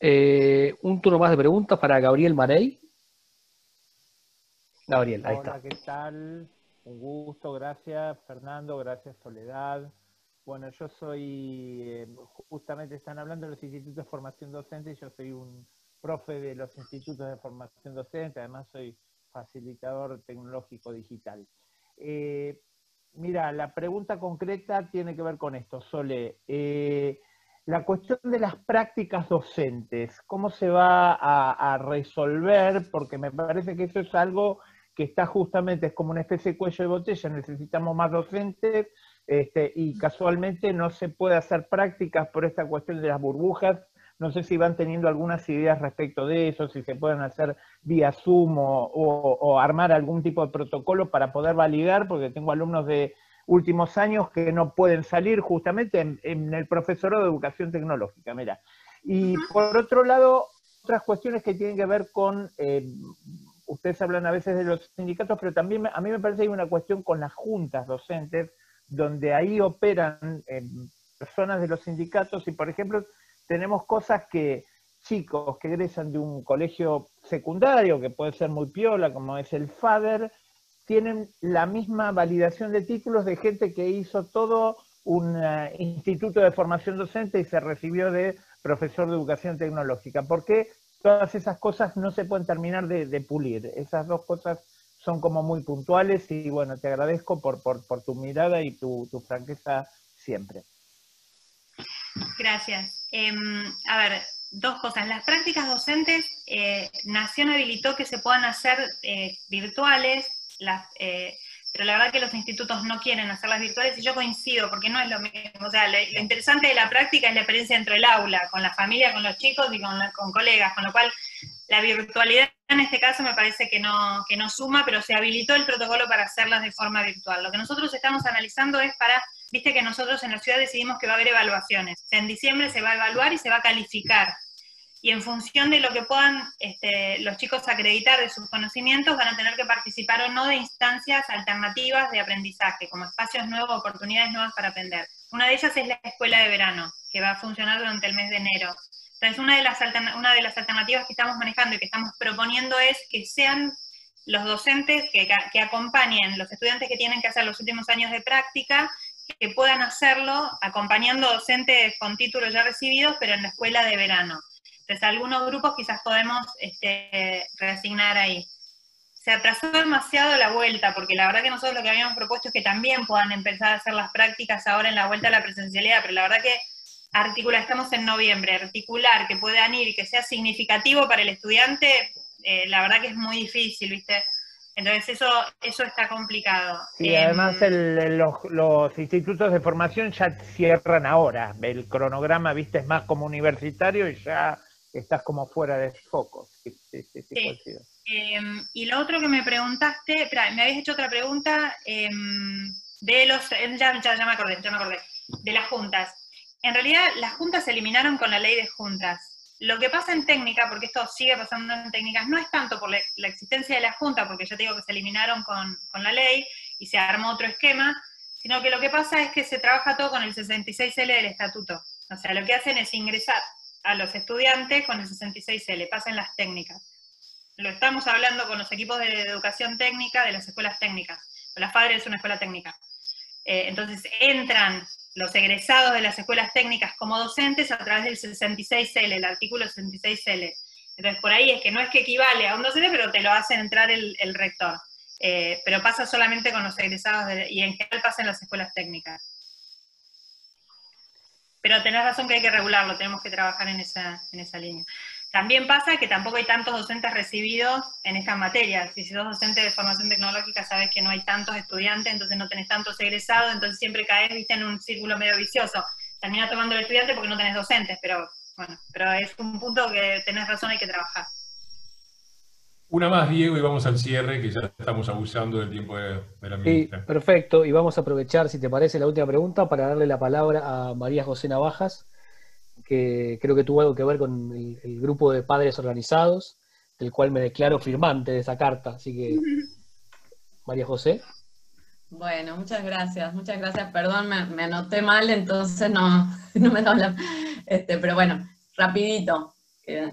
Un turno más de preguntas para Gabriel Marey. Gabriel, ahí está. Hola, ¿qué tal? Un gusto, gracias Fernando, gracias Soledad. Bueno, yo soy, justamente están hablando de los institutos de formación docente, yo soy un profe de los institutos de formación docente, además soy facilitador tecnológico digital. Mira, la pregunta concreta tiene que ver con esto, Sole. La cuestión de las prácticas docentes, ¿cómo se va a resolver? Porque me parece que eso es algo que está justamente, es como una especie de cuello de botella, necesitamos más docentes, y casualmente no se puede hacer prácticas por esta cuestión de las burbujas. No sé si van teniendo algunas ideas respecto de eso, si se pueden hacer vía Zoom o armar algún tipo de protocolo para poder validar, porque tengo alumnos de últimos años que no pueden salir justamente en el profesorado de educación tecnológica, mira. Y por otro lado, otras cuestiones que tienen que ver con, ustedes hablan a veces de los sindicatos, pero también a mí me parece que hay una cuestión con las juntas docentes, donde ahí operan personas de los sindicatos y, por ejemplo, tenemos cosas que chicos que egresan de un colegio secundario, que puede ser muy piola, como es el FADER, tienen la misma validación de títulos de gente que hizo todo un instituto de formación docente y se recibió de profesor de educación tecnológica. ¿Por qué todas esas cosas no se pueden terminar de pulir? Esas dos cosas son como muy puntuales y bueno, te agradezco por tu mirada y tu franqueza siempre. Gracias. A ver, dos cosas. Las prácticas docentes, Nación habilitó que se puedan hacer virtuales, pero la verdad que los institutos no quieren hacerlas virtuales y yo coincido, porque no es lo mismo. O sea, lo interesante de la práctica es la experiencia dentro del aula, con la familia, con los chicos y con colegas, con lo cual la virtualidad en este caso me parece que no suma, pero se habilitó el protocolo para hacerlas de forma virtual. Lo que nosotros estamos analizando es viste que nosotros en la ciudad decidimos que va a haber evaluaciones. En diciembre se va a evaluar y se va a calificar. Y en función de lo que puedan los chicos acreditar de sus conocimientos, van a tener que participar o no de instancias alternativas de aprendizaje, como espacios nuevos, oportunidades nuevas para aprender. Una de ellas es la escuela de verano, que va a funcionar durante el mes de enero. Entonces, una de las alternativas que estamos manejando y que estamos proponiendo es que sean los docentes que acompañen los estudiantes que tienen que hacer los últimos años de práctica, que puedan hacerlo acompañando docentes con títulos ya recibidos, pero en la escuela de verano. Entonces, algunos grupos quizás podemos reasignar ahí. Se atrasó demasiado la vuelta, porque la verdad que nosotros lo que habíamos propuesto es que también puedan empezar a hacer las prácticas ahora en la vuelta a la presencialidad, pero la verdad que estamos en noviembre, articular, que puedan ir y que sea significativo para el estudiante, la verdad que es muy difícil, ¿viste? Entonces eso está complicado. Y además los institutos de formación ya cierran ahora, el cronograma, viste, es más como universitario y ya estás como fuera de foco. Sí. Y lo otro que me preguntaste, me habías hecho otra pregunta de los, ya me acordé, de las juntas. En realidad las juntas se eliminaron con la ley de juntas. Lo que pasa en técnica, porque esto sigue pasando en técnicas, no es tanto por la existencia de la junta, porque ya te digo que se eliminaron con la ley y se armó otro esquema, sino que lo que pasa es que se trabaja todo con el 66L del estatuto. O sea, lo que hacen es ingresar a los estudiantes con el 66L, pasa en las técnicas. Lo estamos hablando con los equipos de educación técnica de las escuelas técnicas. La FADER es una escuela técnica. Entonces entran los egresados de las escuelas técnicas como docentes a través del 66L, el artículo 66L. Entonces, por ahí es que equivale a un docente, pero te lo hacen entrar el rector. Pero pasa solamente con los egresados y en general pasa en las escuelas técnicas. Pero tenés razón que hay que regularlo, tenemos que trabajar en esa línea. También pasa que tampoco hay tantos docentes recibidos en estas materias. Si sos docente de formación tecnológica, sabes que no hay tantos estudiantes, entonces no tenés tantos egresados, entonces siempre caes, viste, en un círculo medio vicioso. Terminás tomando el estudiante porque no tenés docentes, pero bueno, pero es un punto que tenés razón, hay que trabajar. Una más, Diego, y vamos al cierre, que ya estamos abusando del tiempo de la ministra. Sí, perfecto, y vamos a aprovechar, si te parece, la última pregunta para darle la palabra a María José Navajas, que creo que tuvo algo que ver con el grupo de padres organizados, del cual me declaro firmante de esa carta. Así que, María José. Bueno, muchas gracias, perdón, me anoté mal, entonces no me da la... pero bueno, rapidito,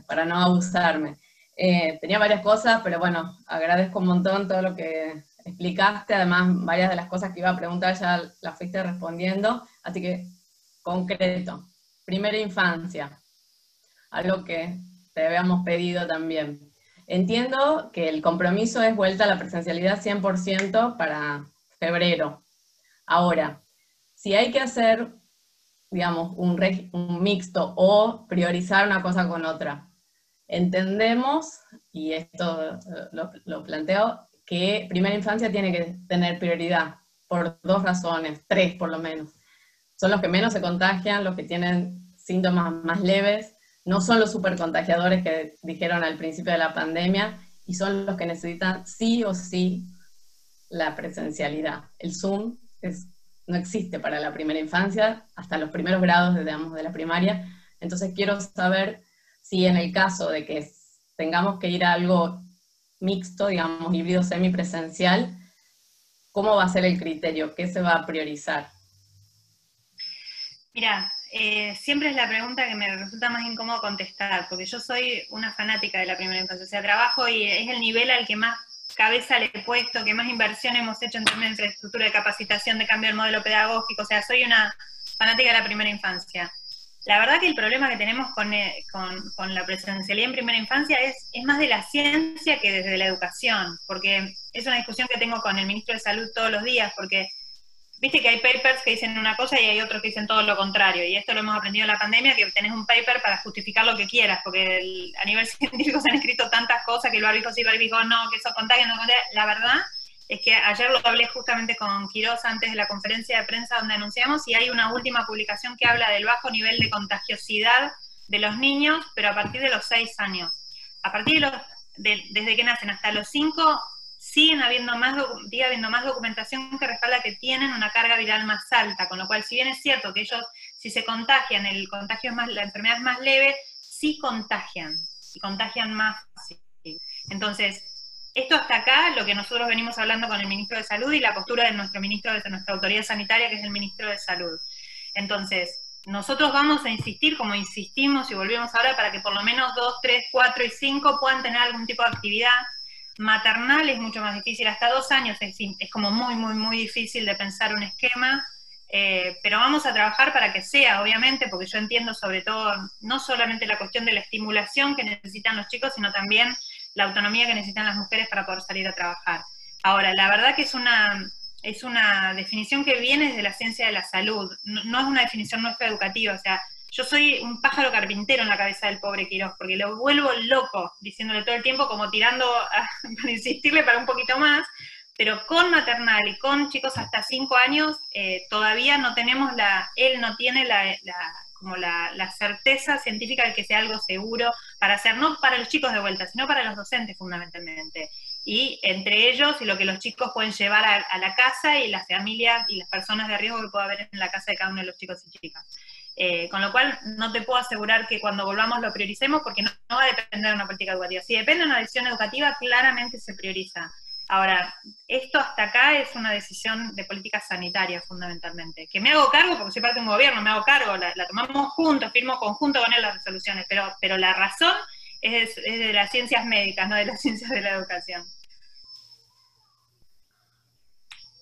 para no abusarme. Tenía varias cosas, pero bueno, agradezco un montón todo lo que explicaste, además varias de las cosas que iba a preguntar ya las fuiste respondiendo, así que concreto. Primera infancia, algo que te habíamos pedido también. Entiendo que el compromiso es vuelta a la presencialidad 100% para febrero. Ahora, si hay que hacer, digamos, un mixto o priorizar una cosa con otra, entendemos, y esto lo planteo, que primera infancia tiene que tener prioridad por 2 razones, 3 por lo menos. Son los que menos se contagian, los que tienen síntomas más leves, no son los supercontagiadores que dijeron al principio de la pandemia, y son los que necesitan sí o sí la presencialidad. El Zoom no existe para la primera infancia, hasta los primeros grados, digamos, de la primaria. Entonces quiero saber si en el caso de que tengamos que ir a algo mixto, digamos, híbrido semipresencial, ¿cómo va a ser el criterio? ¿Qué se va a priorizar? Mira, siempre es la pregunta que me resulta más incómodo contestar, porque yo soy una fanática de la primera infancia, o sea, trabajo y es el nivel al que más cabeza le he puesto, que más inversión hemos hecho en términos de infraestructura, de capacitación, de cambio del modelo pedagógico, o sea, soy una fanática de la primera infancia. La verdad que el problema que tenemos con la presencialidad en primera infancia es más de la ciencia que desde la educación, porque es una discusión que tengo con el ministro de Salud todos los días, porque viste que hay papers que dicen una cosa y hay otros que dicen todo lo contrario, y esto lo hemos aprendido en la pandemia, que tenés un paper para justificar lo que quieras, porque a nivel científico se han escrito tantas cosas, que el barbijo sí, el barbijo no, que eso contagia, no contagia. La verdad es que ayer lo hablé justamente con Quirós antes de la conferencia de prensa donde anunciamos, y hay una última publicación que habla del bajo nivel de contagiosidad de los niños, pero a partir de los 6 años. A partir desde que nacen hasta los 5, sigue habiendo más documentación que respalda que tienen una carga viral más alta, con lo cual, si bien es cierto que ellos, si se contagian, la enfermedad es más leve, sí contagian, y contagian más fácil. Entonces, esto hasta acá, lo que nosotros venimos hablando con el ministro de Salud y la postura de nuestro ministro, de nuestra autoridad sanitaria, que es el ministro de Salud. Entonces, nosotros vamos a insistir, como insistimos y volvemos ahora, para que por lo menos 2, 3, 4 y 5 puedan tener algún tipo de actividad. Maternal es mucho más difícil, hasta 2 años es como muy, muy, muy difícil de pensar un esquema, pero vamos a trabajar para que sea, obviamente, porque yo entiendo sobre todo, no solamente la cuestión de la estimulación que necesitan los chicos, sino también la autonomía que necesitan las mujeres para poder salir a trabajar. Ahora, la verdad que es una definición que viene desde la ciencia de la salud, no es una definición nuestra educativa, o sea, yo soy un pájaro carpintero en la cabeza del pobre Quirós, porque lo vuelvo loco, diciéndole todo el tiempo, como tirando, para insistirle para un poquito más, pero con maternal y con chicos hasta 5 años, todavía no tenemos él no tiene la certeza científica de que sea algo seguro para hacer, no para los chicos de vuelta, sino para los docentes fundamentalmente. Y entre ellos, y lo que los chicos pueden llevar a la casa, y las familias y las personas de riesgo que pueda haber en la casa de cada uno de los chicos y chicas. Con lo cual, no te puedo asegurar que cuando volvamos lo prioricemos, porque no va a depender de una política educativa. Si depende de una decisión educativa, claramente se prioriza. Ahora, esto hasta acá es una decisión de política sanitaria, fundamentalmente. Que me hago cargo, porque soy parte de un gobierno, me hago cargo, la tomamos juntos, firmo conjunto con él las resoluciones, pero la razón es de las ciencias médicas, no de las ciencias de la educación.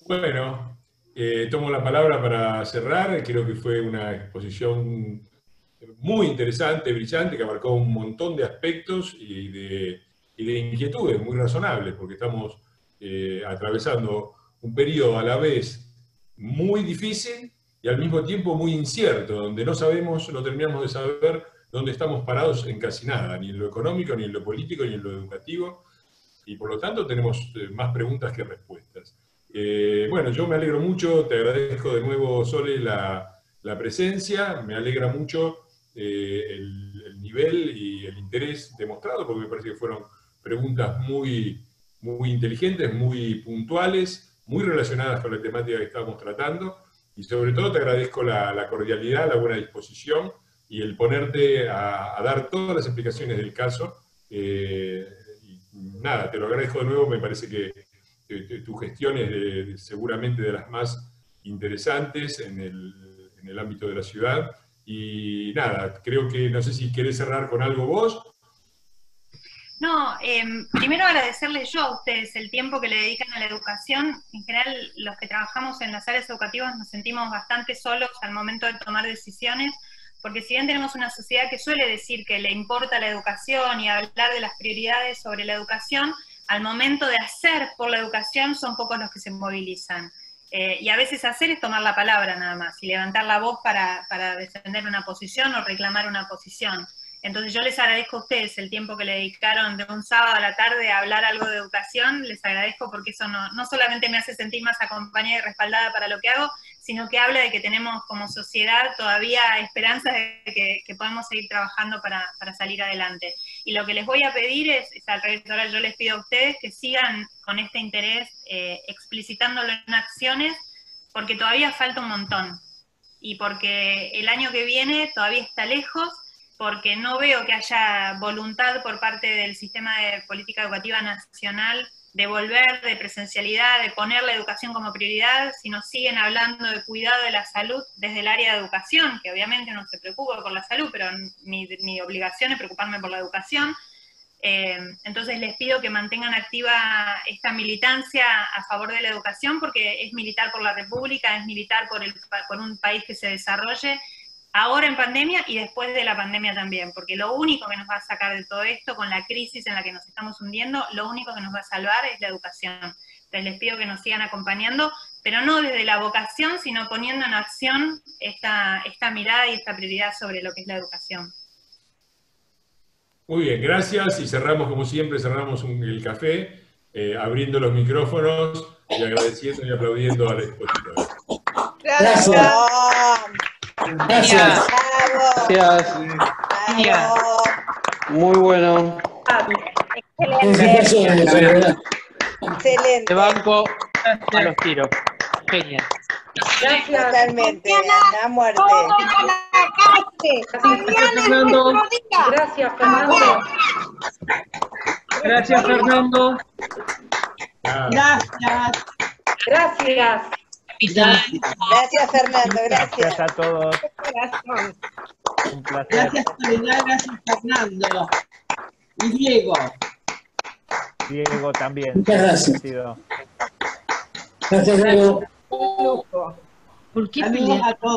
Bueno, tomo la palabra para cerrar. Creo que fue una exposición muy interesante, brillante, que abarcó un montón de aspectos y de inquietudes muy razonables, porque estamos atravesando un periodo a la vez muy difícil y al mismo tiempo muy incierto, donde no terminamos de saber dónde estamos parados en casi nada, ni en lo económico, ni en lo político, ni en lo educativo, y por lo tanto tenemos más preguntas que respuestas. Bueno, yo me alegro mucho, te agradezco de nuevo, Sole, la presencia, me alegra mucho el nivel y el interés demostrado, porque me parece que fueron preguntas muy inteligentes, muy puntuales, muy relacionadas con la temática que estábamos tratando, y sobre todo te agradezco la cordialidad, la buena disposición, y el ponerte a dar todas las explicaciones del caso. Y nada, te lo agradezco de nuevo, me parece que tu gestión es seguramente de las más interesantes en el ámbito de la ciudad. Y nada, creo que, no sé si querés cerrar con algo vos. No, primero agradecerles yo a ustedes el tiempo que le dedican a la educación. En general, los que trabajamos en las áreas educativas nos sentimos bastante solos al momento de tomar decisiones, porque si bien tenemos una sociedad que suele decir que le importa la educación y hablar de las prioridades sobre la educación, al momento de hacer por la educación son pocos los que se movilizan. Y a veces hacer es tomar la palabra nada más, y levantar la voz para defender una posición o reclamar una posición. Entonces yo les agradezco a ustedes el tiempo que le dedicaron de un sábado a la tarde a hablar algo de educación, les agradezco porque eso no solamente me hace sentir más acompañada y respaldada para lo que hago, sino que habla de que tenemos como sociedad todavía esperanzas de que podemos seguir trabajando para salir adelante. Y lo que les voy a pedir es al revés, ahora yo les pido a ustedes que sigan con este interés explicitándolo en acciones, porque todavía falta un montón, y porque el año que viene todavía está lejos, porque no veo que haya voluntad por parte del sistema de política educativa nacional de volver, de presencialidad, de poner la educación como prioridad, sino siguen hablando de cuidado de la salud desde el área de educación, que obviamente uno se preocupa por la salud, pero mi obligación es preocuparme por la educación. Entonces les pido que mantengan activa esta militancia a favor de la educación, porque es militar por la República, es militar por un país que se desarrolle, ahora en pandemia y después de la pandemia también, porque lo único que nos va a sacar de todo esto, con la crisis en la que nos estamos hundiendo, lo único que nos va a salvar es la educación. Entonces les pido que nos sigan acompañando, pero no desde la vocación, sino poniendo en acción esta mirada y esta prioridad sobre lo que es la educación. Muy bien, gracias, y cerramos como siempre, cerramos el café, abriendo los micrófonos y agradeciendo y aplaudiendo a la expositora. Gracias. Gracias. Gracias. Muy bueno. Excelente. Excelente. Te banco a los tiros. Genial. Gracias. Totalmente. A muerte. Fernando. Gracias, Fernando. Gracias, Fernando. Gracias. Gracias. Gracias, Fernando. Gracias a todos. Un placer. Gracias, Soledad. Gracias, Fernando. Y Diego. Diego también. Muchas gracias. Gracias, Diego. ¿Por qué peleas a todos?